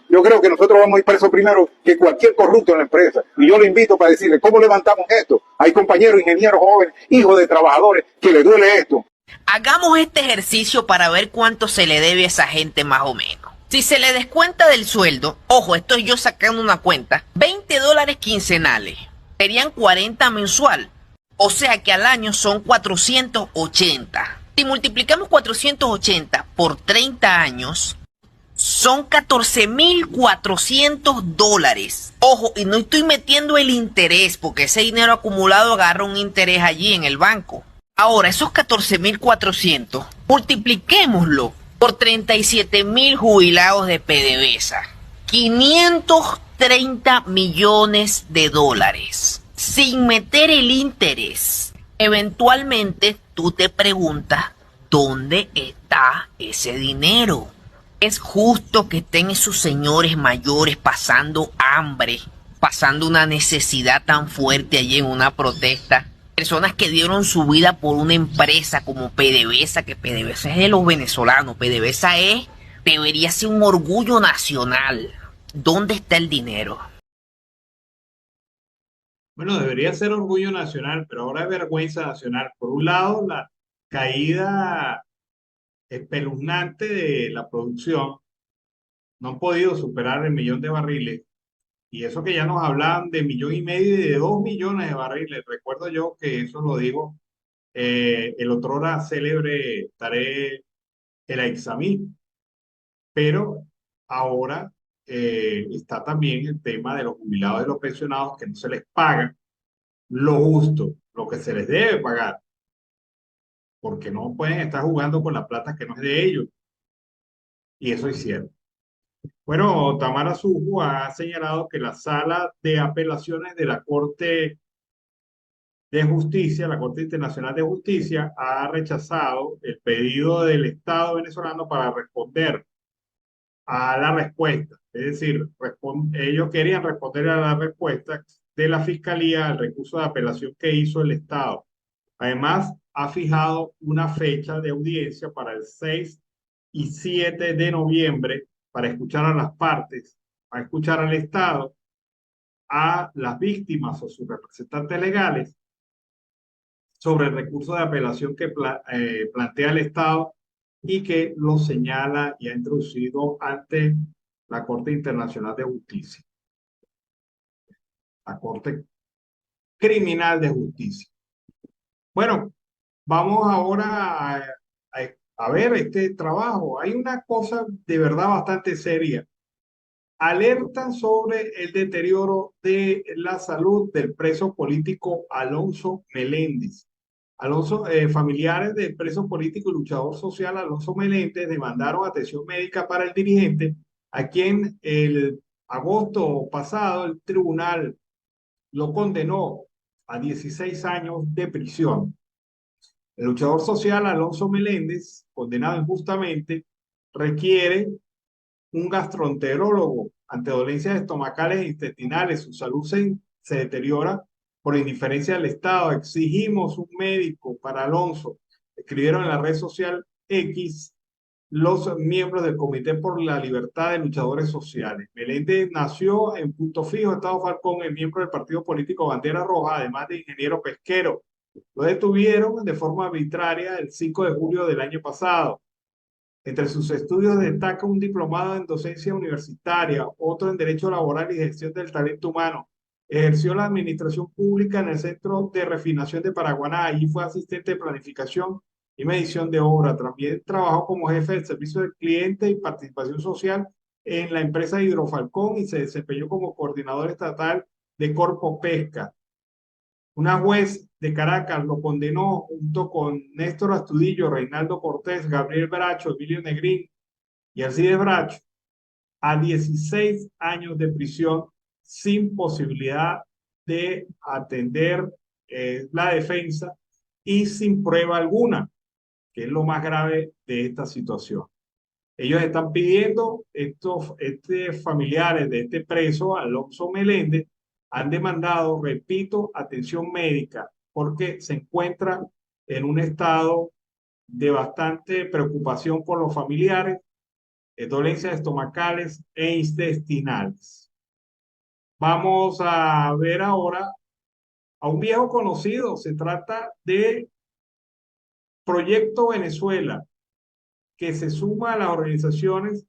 Yo creo que nosotros vamos a ir presos primero que cualquier corrupto en la empresa. Y yo lo invito para decirle, ¿cómo levantamos esto? Hay compañeros, ingenieros jóvenes, hijos de trabajadores, que les duele esto. Hagamos este ejercicio para ver cuánto se le debe a esa gente más o menos. Si se le descuenta del sueldo, ojo, estoy yo sacando una cuenta, $20 quincenales, serían 40 mensual. O sea que al año son 480. Si multiplicamos 480 por 30 años, Son $14.400. Ojo, y no estoy metiendo el interés, porque ese dinero acumulado agarra un interés allí en el banco. Ahora, esos 14.400, multipliquémoslo por 37.000 jubilados de PDVSA. 530 millones de dólares, sin meter el interés. Eventualmente, tú te preguntas, ¿dónde está ese dinero? ¿Es justo que estén esos señores mayores pasando hambre, pasando una necesidad tan fuerte allí en una protesta? Personas que dieron su vida por una empresa como PDVSA, que PDVSA es de los venezolanos, PDVSA debería ser un orgullo nacional. ¿Dónde está el dinero? Bueno, debería ser orgullo nacional, pero ahora es vergüenza nacional. Por un lado, la caída espeluznante de la producción. No han podido superar el 1.000.000 de barriles. Y eso que ya nos hablaban de 1.500.000 y de 2 millones de barriles. Recuerdo yo que eso lo dijo el otrora célebre Tarek El Aissami. Pero ahora está también el tema de los jubilados y los pensionados, que no se les paga lo justo, lo que se les debe pagar, porque no pueden estar jugando con la plata que no es de ellos. Y eso es cierto. Bueno, Tamara Sujo ha señalado que la Sala de Apelaciones de la Corte de Justicia, la Corte Internacional de Justicia, ha rechazado el pedido del Estado venezolano para responder a la respuesta. Es decir, ellos querían responder a la respuesta de la Fiscalía al recurso de apelación que hizo el Estado. Además, ha fijado una fecha de audiencia para el 6 y 7 de noviembre para escuchar a las partes, para escuchar al Estado, a las víctimas o sus representantes legales sobre el recurso de apelación que plantea el Estado y que lo señala y ha introducido ante la Corte Internacional de Justicia, la Corte Criminal de Justicia. Bueno, vamos ahora a ver este trabajo. Hay una cosa de verdad bastante seria. Alertan sobre el deterioro de la salud del preso político Alonso Meléndez. Familiares del preso político y luchador social Alonso Meléndez demandaron atención médica para el dirigente, a quien el agosto pasado el tribunal lo condenó a 16 años de prisión. El luchador social Alonso Meléndez, condenado injustamente, requiere un gastroenterólogo ante dolencias estomacales e intestinales. Su salud se deteriora por la indiferencia del Estado. Exigimos un médico para Alonso. Escribieron en la red social X los miembros del Comité por la Libertad de Luchadores Sociales. Meléndez nació en Punto Fijo, Estado Falcón, es miembro del partido político Bandera Roja, además de ingeniero pesquero. Lo detuvieron de forma arbitraria el 5 de julio del año pasado. Entre sus estudios destaca un diplomado en docencia universitaria, otro en Derecho Laboral y Gestión del Talento Humano. Ejerció la administración pública en el Centro de Refinación de Paraguaná. Allí fue asistente de planificación y medición de obra. También trabajó como jefe del servicio del cliente y participación social en la empresa Hidrofalcón y se desempeñó como coordinador estatal de Corpo Pesca. Una juez de Caracas lo condenó junto con Néstor Astudillo, Reinaldo Cortés, Gabriel Bracho, Emilio Negrín y Alcides Bracho a 16 años de prisión sin posibilidad de atender la defensa y sin prueba alguna, que es lo más grave de esta situación. Ellos están pidiendo, estos familiares de este preso, Alonso Meléndez, han demandado, repito, atención médica, porque se encuentra en un estado de bastante preocupación por los familiares, dolencias estomacales e intestinales. Vamos a ver ahora a un viejo conocido. Se trata de Proyecto Venezuela, que se suma a las organizaciones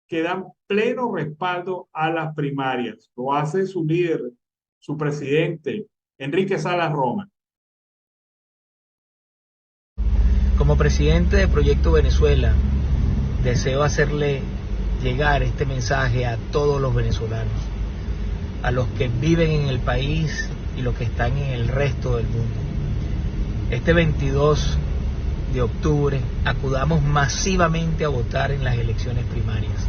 que dan pleno respaldo a las primarias. Lo hace su líder, su presidente, Enrique Salas Roma. Como presidente de Proyecto Venezuela, deseo hacerle llegar este mensaje a todos los venezolanos, a los que viven en el país y los que están en el resto del mundo. Este 22 de octubre acudamos masivamente a votar en las elecciones primarias.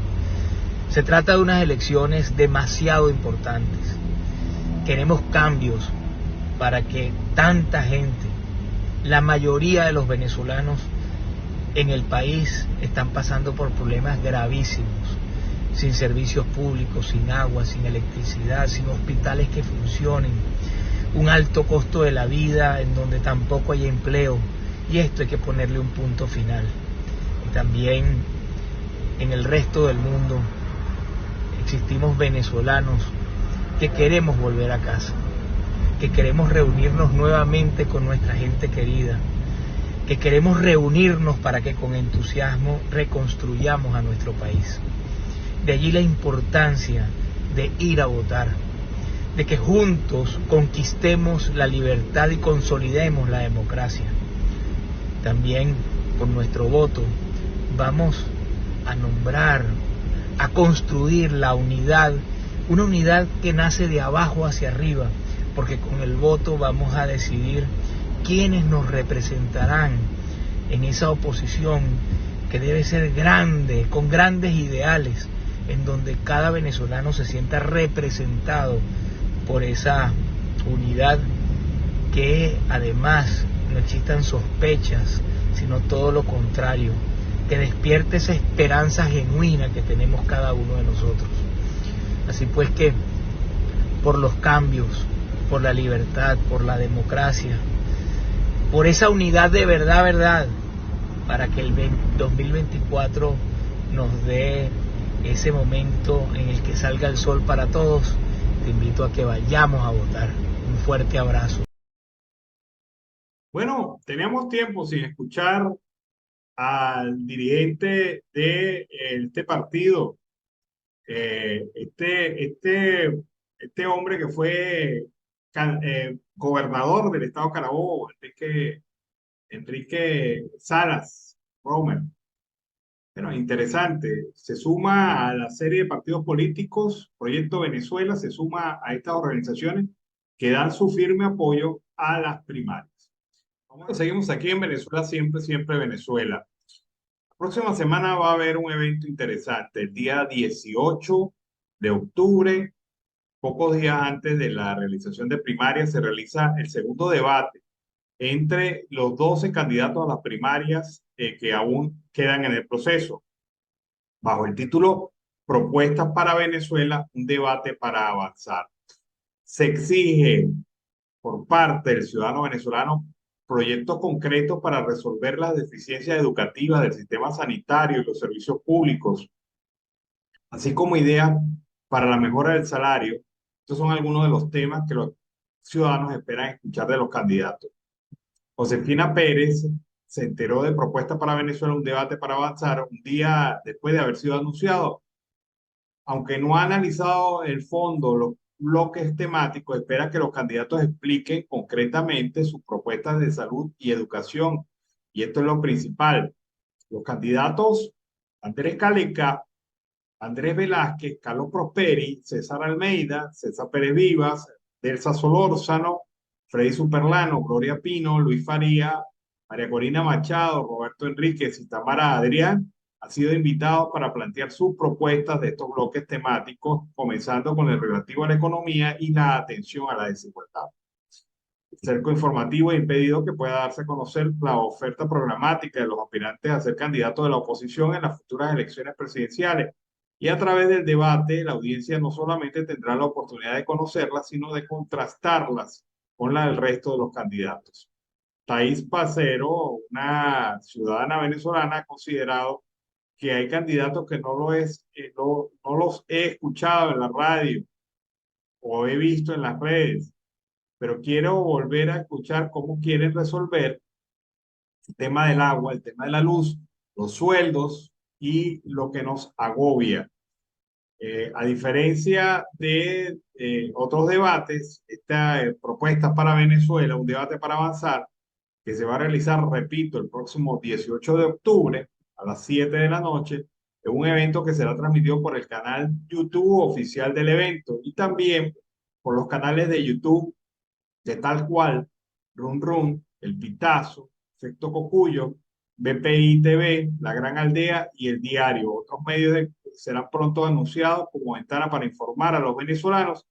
Se trata de unas elecciones demasiado importantes. Queremos cambios para que tanta gente, la mayoría de los venezolanos en el país están pasando por problemas gravísimos, sin servicios públicos, sin agua, sin electricidad, sin hospitales que funcionen, un alto costo de la vida en donde tampoco hay empleo, y esto hay que ponerle un punto final. Y también en el resto del mundo existimos venezolanos que queremos volver a casa, que queremos reunirnos nuevamente con nuestra gente querida, que queremos reunirnos para que con entusiasmo reconstruyamos a nuestro país. De allí la importancia de ir a votar, de que juntos conquistemos la libertad y consolidemos la democracia. También con nuestro voto vamos a nombrar, a construir la unidad, una unidad que nace de abajo hacia arriba, porque con el voto vamos a decidir quiénes nos representarán en esa oposición que debe ser grande, con grandes ideales, en donde cada venezolano se sienta representado por esa unidad, que además no existan sospechas, sino todo lo contrario, que despierte esa esperanza genuina que tenemos cada uno de nosotros. Así pues que por los cambios, por la libertad, por la democracia, por esa unidad de verdad, para que el 2024 nos dé ese momento en el que salga el sol para todos, te invito a que vayamos a votar. Un fuerte abrazo. Bueno, teníamos tiempo sin escuchar al dirigente de este partido, este hombre que fue gobernador del estado Carabobo, Enrique Salas Romer. Bueno, interesante. Se suma a la serie de partidos políticos, Proyecto Venezuela, se suma a estas organizaciones que dan su firme apoyo a las primarias. Seguimos aquí en Venezuela, siempre Venezuela. La próxima semana va a haber un evento interesante. El día 18 de octubre, pocos días antes de la realización de primarias, se realiza el segundo debate entre los 12 candidatos a las primarias que aún quedan en el proceso, bajo el título Propuestas para Venezuela, un debate para avanzar. Se exige por parte del ciudadano venezolano proyectos concretos para resolver las deficiencias educativas del sistema sanitario y los servicios públicos, así como ideas para la mejora del salario. Estos son algunos de los temas que los ciudadanos esperan escuchar de los candidatos. Josefina Pérez se enteró de Propuestas para Venezuela, un debate para avanzar, un día después de haber sido anunciado. Aunque no ha analizado el fondo, los bloques temáticos, espera que los candidatos expliquen concretamente sus propuestas de salud y educación. Y esto es lo principal. Los candidatos Andrés Caleca, Andrés Velázquez, Carlos Prosperi, César Almeida, César Pérez Vivas, Delsa Solórzano, Freddy Superlano, Gloria Pino, Luis Faría, María Corina Machado, Roberto Enríquez y Tamara Adrián han sido invitados para plantear sus propuestas de estos bloques temáticos, comenzando con el relativo a la economía y la atención a la desigualdad. El cerco informativo ha impedido que pueda darse a conocer la oferta programática de los aspirantes a ser candidatos de la oposición en las futuras elecciones presidenciales. Y a través del debate, la audiencia no solamente tendrá la oportunidad de conocerlas, sino de contrastarlas con la del resto de los candidatos. Thais Pacero, una ciudadana venezolana, ha considerado que hay candidatos que no los he escuchado en la radio o he visto en las redes, pero quiero volver a escuchar cómo quieren resolver el tema del agua, el tema de la luz, los sueldos y lo que nos agobia. A diferencia de otros debates, esta propuesta para Venezuela, un debate para avanzar, que se va a realizar, repito, el próximo 18 de octubre a las 7 de la noche, Es un evento que será transmitido por el canal YouTube oficial del evento y también por los canales de YouTube de Tal Cual, Run Run, El Pitazo, Efecto Cocuyo, BPI TV, La Gran Aldea y El Diario. Otros medios serán pronto anunciados como ventana para informar a los venezolanos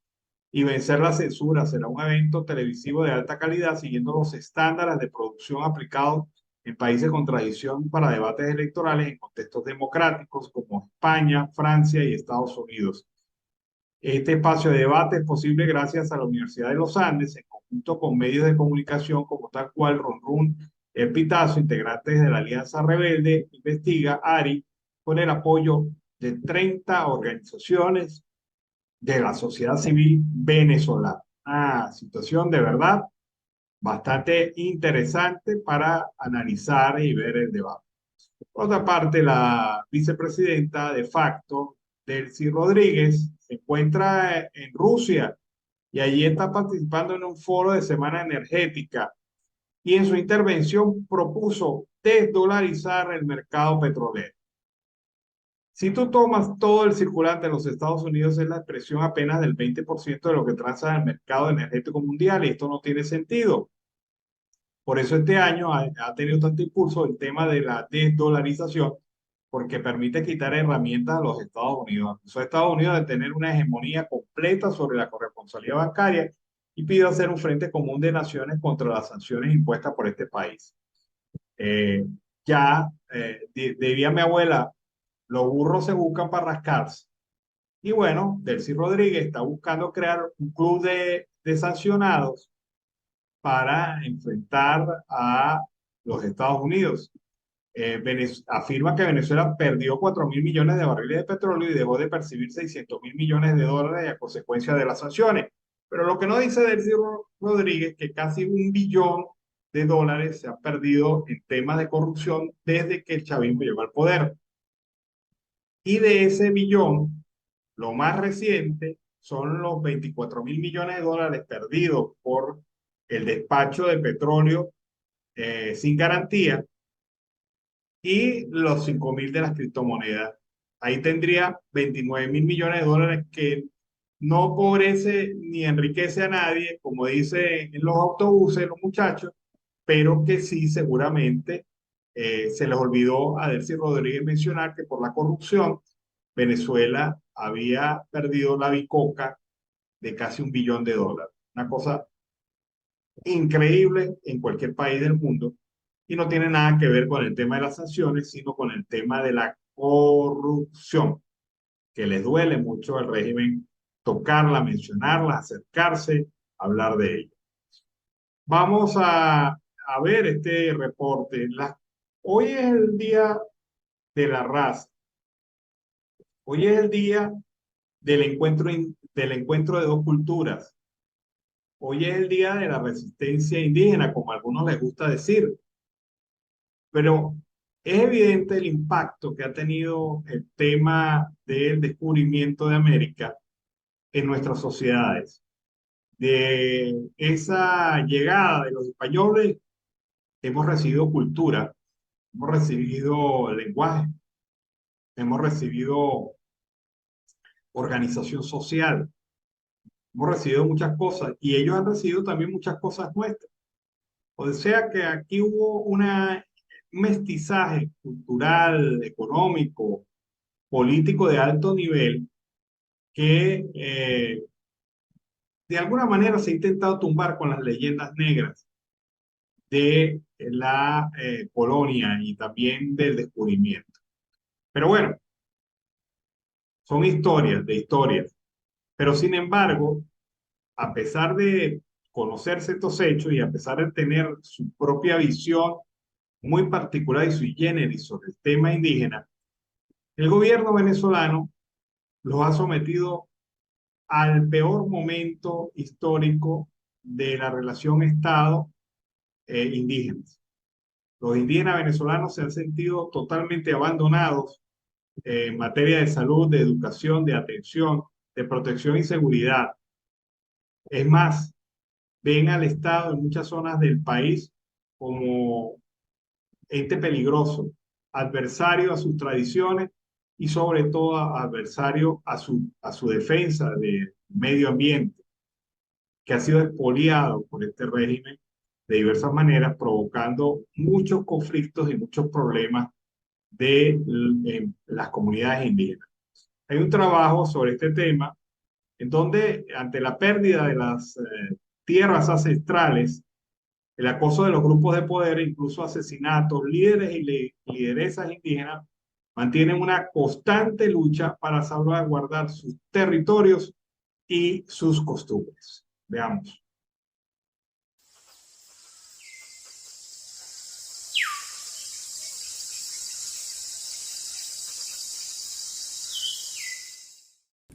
y vencer la censura. Será un evento televisivo de alta calidad siguiendo los estándares de producción aplicados en países con tradición para debates electorales en contextos democráticos como España, Francia y Estados Unidos. Este espacio de debate es posible gracias a la Universidad de los Andes, en conjunto con medios de comunicación como Tal Cual, Run Run, El Pitazo, integrantes de la Alianza Rebelde, Investiga, ARI, con el apoyo de 30 organizaciones de la sociedad civil venezolana. Una situación de verdad bastante interesante para analizar y ver el debate. Por otra parte, la vicepresidenta de facto, Delcy Rodríguez, se encuentra en Rusia y allí está participando en un foro de Semana Energética y en su intervención propuso desdolarizar el mercado petrolero. Si tú tomas todo el circulante de los Estados Unidos, es la expresión apenas del 20% de lo que transa el mercado energético mundial y esto no tiene sentido. Por eso este año ha tenido tanto impulso el tema de la desdolarización, porque permite quitar herramientas a los Estados Unidos. Acusó a Estados Unidos de tener una hegemonía completa sobre la corresponsabilidad bancaria y pidió hacer un frente común de naciones contra las sanciones impuestas por este país. Diría mi abuela, los burros se buscan para rascarse. Y bueno, Delcy Rodríguez está buscando crear un club de sancionados para enfrentar a los Estados Unidos. Afirma que Venezuela perdió 4.000 millones de barriles de petróleo y dejó de percibir 600.000 millones de dólares a consecuencia de las sanciones. Pero lo que no dice Delcy Rodríguez es que casi 1 billón de dólares se ha perdido en temas de corrupción desde que el chavismo llegó al poder. Y de ese billón, lo más reciente son los 24.000 millones de dólares perdidos por el despacho de petróleo sin garantía y los 5.000 de las criptomonedas. Ahí tendría 29.000 millones de dólares que no empobrece ni enriquece a nadie, como dicen en los autobuses los muchachos, pero que sí seguramente se les olvidó a Delcy Rodríguez mencionar que por la corrupción Venezuela había perdido la bicoca de casi 1 billón de dólares. Una cosa increíble en cualquier país del mundo y no tiene nada que ver con el tema de las sanciones, sino con el tema de la corrupción, que les duele mucho al régimen tocarla, mencionarla, acercarse, hablar de ella. Vamos a ver este reporte. Hoy es el día de la raza. Hoy es el día del encuentro de dos culturas. Hoy es el día de la resistencia indígena, como a algunos les gusta decir. Pero es evidente el impacto que ha tenido el tema del descubrimiento de América en nuestras sociedades. De esa llegada de los españoles, hemos recibido cultura, hemos recibido lenguaje, hemos recibido organización social, hemos recibido muchas cosas y ellos han recibido también muchas cosas nuestras. O sea que aquí hubo un mestizaje cultural, económico, político de alto nivel que de alguna manera se ha intentado tumbar con las leyendas negras de la colonia y también del descubrimiento. Pero bueno, son historias de historias. Pero sin embargo, a pesar de conocerse estos hechos y a pesar de tener su propia visión muy particular y sui generis sobre el tema indígena, el gobierno venezolano los ha sometido al peor momento histórico de la relación Estado-indígenas. Los indígenas venezolanos se han sentido totalmente abandonados en materia de salud, de educación, de atención, de protección y seguridad. Es más, ven al Estado en muchas zonas del país como ente peligroso, adversario a sus tradiciones y sobre todo adversario a su defensa del medio ambiente, que ha sido expoliado por este régimen de diversas maneras, provocando muchos conflictos y muchos problemas en las comunidades indígenas. Hay un trabajo sobre este tema en donde, ante la pérdida de las tierras ancestrales, el acoso de los grupos de poder, incluso asesinatos, líderes y lideresas indígenas mantienen una constante lucha para salvaguardar sus territorios y sus costumbres. Veamos.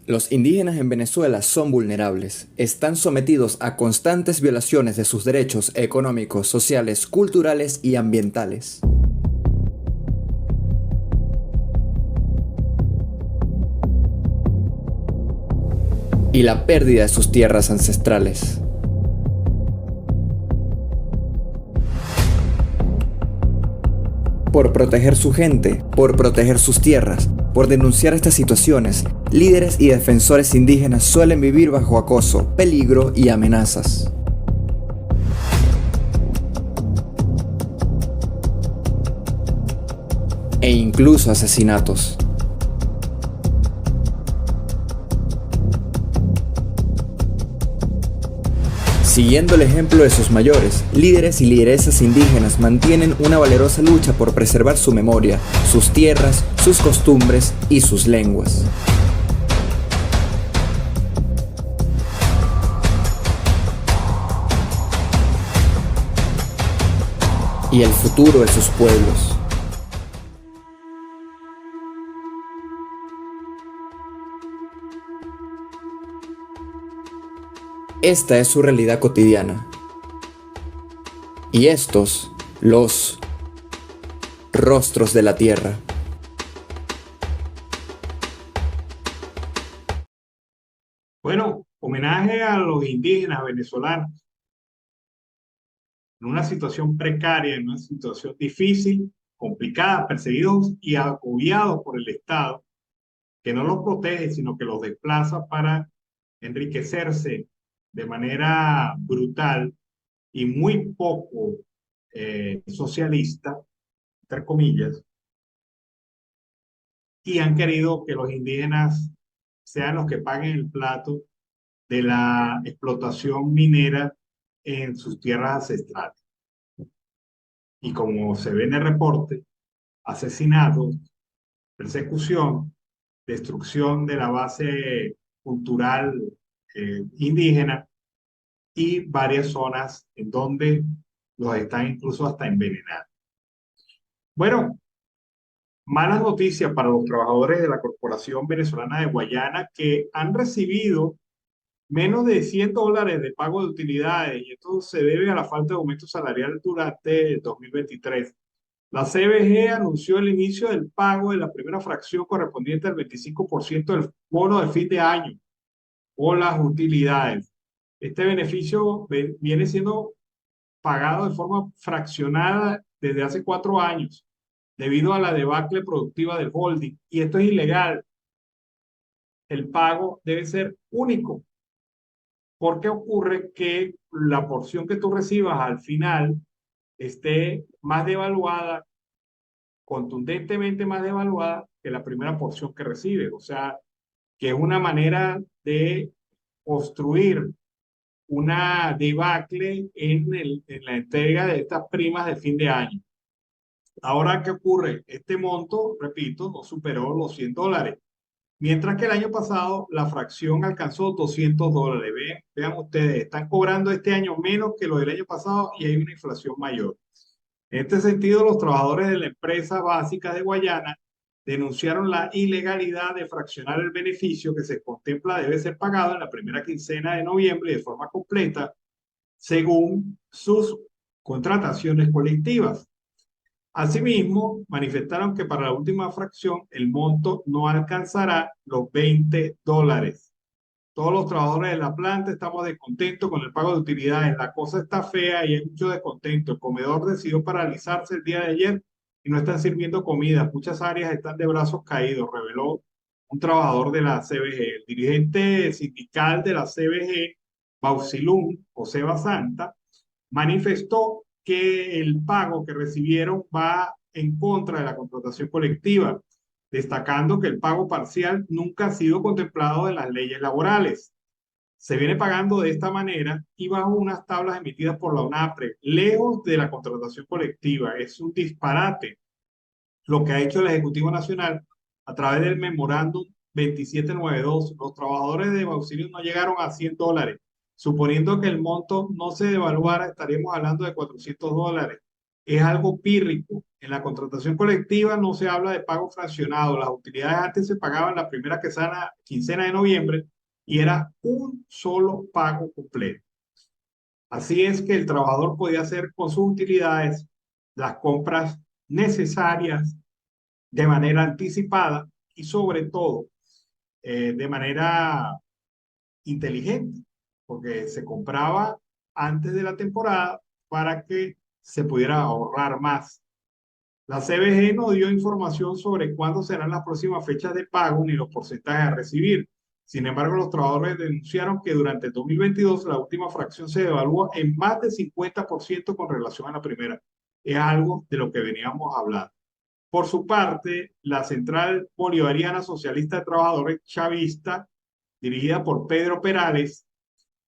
Los indígenas en Venezuela son vulnerables, están sometidos a constantes violaciones de sus derechos económicos, sociales, culturales y ambientales. Y la pérdida de sus tierras ancestrales. Por proteger su gente, por proteger sus tierras, por denunciar estas situaciones, líderes y defensores indígenas suelen vivir bajo acoso, peligro y amenazas. E incluso asesinatos. Siguiendo el ejemplo de sus mayores, líderes y lideresas indígenas mantienen una valerosa lucha por preservar su memoria, sus tierras, sus costumbres y sus lenguas. Y el futuro de sus pueblos. Esta es su realidad cotidiana. Y estos, los rostros de la tierra. Bueno, homenaje a los indígenas venezolanos en una situación precaria, en una situación difícil, complicada, perseguidos y agobiados por el Estado, que no los protege, sino que los desplaza para enriquecerse de manera brutal y muy poco socialista, entre comillas, y han querido que los indígenas sean los que paguen el plato de la explotación minera en sus tierras ancestrales. Y como se ve en el reporte, asesinatos, persecución, destrucción de la base cultural indígena y varias zonas en donde los están incluso hasta envenenando. Bueno, malas noticias para los trabajadores de la Corporación Venezolana de Guayana, que han recibido menos de $100 de pago de utilidades, y esto se debe a la falta de aumento salarial durante el 2023. La CBG anunció el inicio del pago de la primera fracción correspondiente al 25% del bono de fin de año o las utilidades. Este beneficio viene siendo pagado de forma fraccionada desde hace 4 años debido a la debacle productiva del holding, y esto es ilegal. El pago debe ser único, porque ocurre que la porción que tú recibas al final esté más devaluada, contundentemente más devaluada que la primera porción que recibes. O sea, que es una manera de construir una debacle en la entrega de estas primas de fin de año. Ahora, ¿qué ocurre? Este monto, repito, no superó los $100, mientras que el año pasado la fracción alcanzó $200. Vean ustedes, están cobrando este año menos que lo del año pasado y hay una inflación mayor. En este sentido, los trabajadores de la empresa básica de Guayana denunciaron la ilegalidad de fraccionar el beneficio que se contempla debe ser pagado en la primera quincena de noviembre de forma completa según sus contrataciones colectivas. Asimismo, manifestaron que para la última fracción el monto no alcanzará los $20. Todos los trabajadores de la planta estamos descontentos con el pago de utilidades. La cosa está fea y hay mucho descontento. El comedor decidió paralizarse el día de ayer y no están sirviendo comida. Muchas áreas están de brazos caídos, reveló un trabajador de la CBG. El dirigente sindical de la CBG, Bausilum, José Basanta, manifestó que el pago que recibieron va en contra de la contratación colectiva, destacando que el pago parcial nunca ha sido contemplado en las leyes laborales. Se viene pagando de esta manera y bajo unas tablas emitidas por la UNAPRE, lejos de la contratación colectiva. Es un disparate lo que ha hecho el Ejecutivo Nacional a través del memorándum 2792. Los trabajadores de Bausilum no llegaron a $100. Suponiendo que el monto no se devaluara, estaríamos hablando de $400. Es algo pírrico. En la contratación colectiva no se habla de pago fraccionado. Las utilidades antes se pagaban la primera quincena de noviembre y era un solo pago completo. Así es que el trabajador podía hacer con sus utilidades las compras necesarias de manera anticipada y sobre todo de manera inteligente, porque se compraba antes de la temporada para que se pudiera ahorrar más. La CBG no dio información sobre cuándo serán las próximas fechas de pago ni los porcentajes a recibir. Sin embargo, los trabajadores denunciaron que durante el 2022 la última fracción se devaluó en más del 50% con relación a la primera. Es algo de lo que veníamos hablando. Por su parte, la Central Bolivariana Socialista de Trabajadores Chavista, dirigida por Pedro Perales,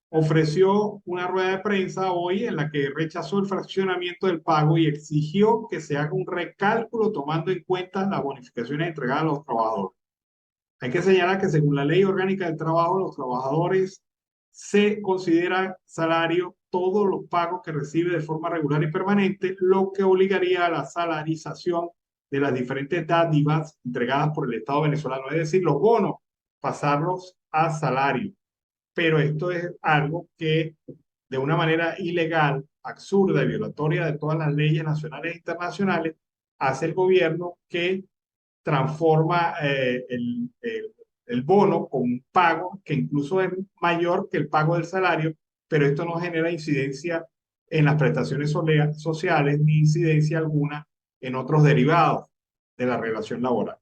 ofreció una rueda de prensa hoy en la que rechazó el fraccionamiento del pago y exigió que se haga un recálculo tomando en cuenta las bonificaciones entregadas a los trabajadores. Hay que señalar que según la Ley Orgánica del Trabajo, los trabajadores se considera salario todos los pagos que recibe de forma regular y permanente, lo que obligaría a la salarización de las diferentes dádivas entregadas por el Estado venezolano, es decir, los bonos, pasarlos a salario. Pero esto es algo que de una manera ilegal, absurda y violatoria de todas las leyes nacionales e internacionales, hace el gobierno que transforma el bono con un pago que incluso es mayor que el pago del salario, pero esto no genera incidencia en las prestaciones sociales ni incidencia alguna en otros derivados de la relación laboral.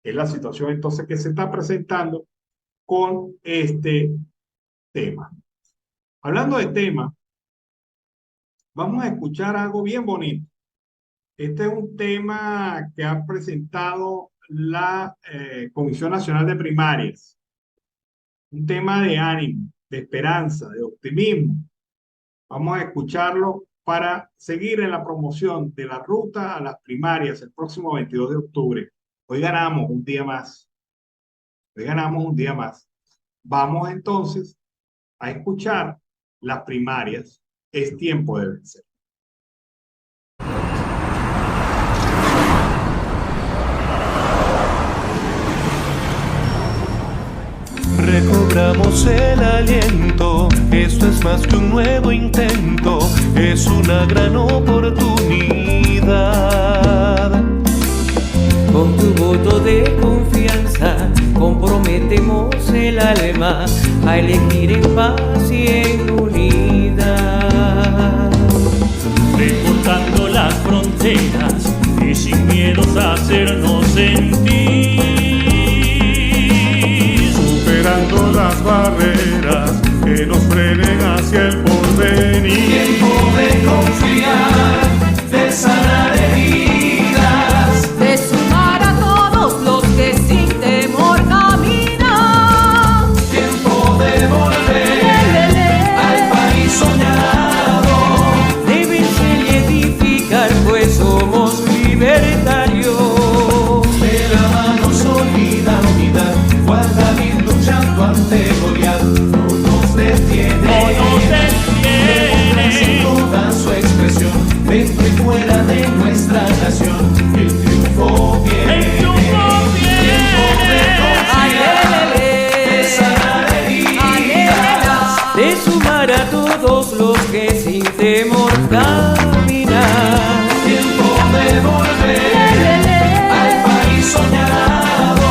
Es la situación entonces que se está presentando con este tema. Hablando de tema, vamos a escuchar algo bien bonito. Este es un tema que ha presentado la Comisión Nacional de Primarias. Un tema de ánimo, de esperanza, de optimismo. Vamos a escucharlo para seguir en la promoción de la ruta a las primarias el próximo 22 de octubre. Hoy ganamos un día más. Hoy ganamos un día más. Vamos entonces a escuchar las primarias. Es tiempo de vencer. Recobramos el aliento, esto es más que un nuevo intento, es una gran oportunidad. Con tu voto de confianza comprometemos el alma a elegir en paz y en unidad. Recortando las fronteras y sin miedos a hacernos sentir, superando las barreras que nos frenen hacia el porvenir. Tiempo de confiar, de sanar heridas, de sumar a todos los que sin temor caminan. Tiempo de volver al país soñado, de vencer y edificar, pues somos libertarios. De la mano sólida unidad, cual David luchando ante Goliat, no nos detiene. Democracia en toda su expresión, dentro y fuera de nuestra nación, el triunfo viene. El triunfo viene. De sanar heridas, de sumar a todos los que sin temor caminan. Tiempo de volver al país soñado,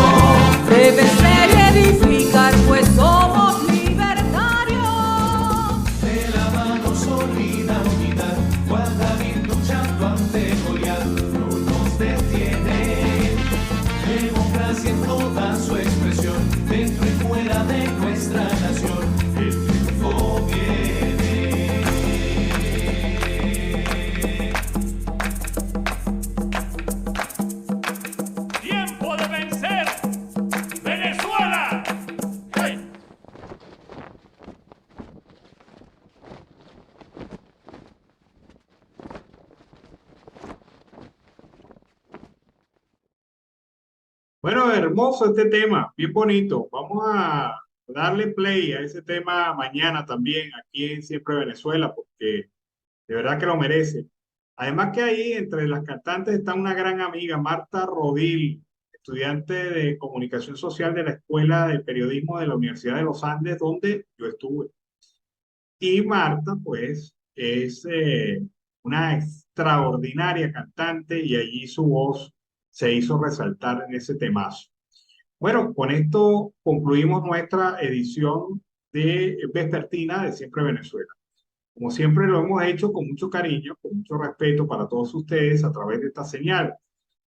de vencer y edificar, pues somos libertarios. de la mano sólida unidad, cual David luchando ante Goliat, no nos detiene. Bueno, hermoso este tema, bien bonito. Vamos a darle play a ese tema mañana también aquí en Siempre Venezuela, porque de verdad que lo merece. Además que ahí entre las cantantes está una gran amiga, Marta Rodil, estudiante de Comunicación Social de la Escuela de Periodismo de la Universidad de los Andes, donde yo estuve. Y Marta, pues, es una extraordinaria cantante y allí su voz se hizo resaltar en ese temazo. Bueno, con esto concluimos nuestra edición de vespertina de Siempre Venezuela. Como siempre lo hemos hecho con mucho cariño, con mucho respeto para todos ustedes a través de esta señal,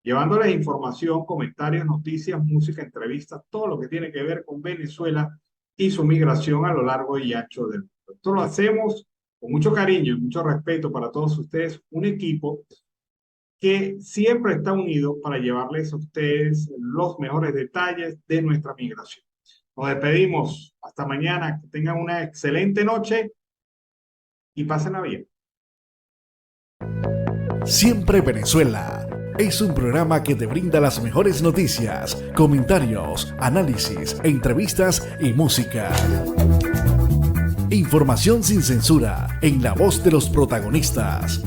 llevándoles información, comentarios, noticias, música, entrevistas, todo lo que tiene que ver con Venezuela y su migración a lo largo y ancho del mundo. Esto lo hacemos con mucho cariño y mucho respeto para todos ustedes, un equipo que siempre está unido para llevarles a ustedes los mejores detalles de nuestra migración. Nos despedimos. Hasta mañana. Que tengan una excelente noche y pásenla bien. Siempre Venezuela es un programa que te brinda las mejores noticias, comentarios, análisis, entrevistas y música. Información sin censura en la voz de los protagonistas.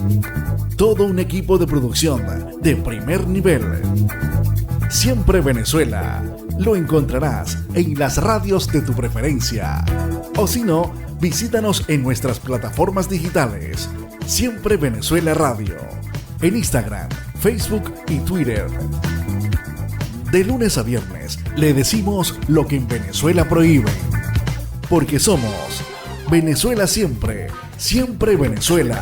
Todo un equipo de producción de primer nivel. Siempre Venezuela. Lo encontrarás en las radios de tu preferencia. O si no, visítanos en nuestras plataformas digitales. Siempre Venezuela Radio. En Instagram, Facebook y Twitter. De lunes a viernes le decimos lo que en Venezuela prohíben. Porque somos Venezuela siempre, siempre Venezuela.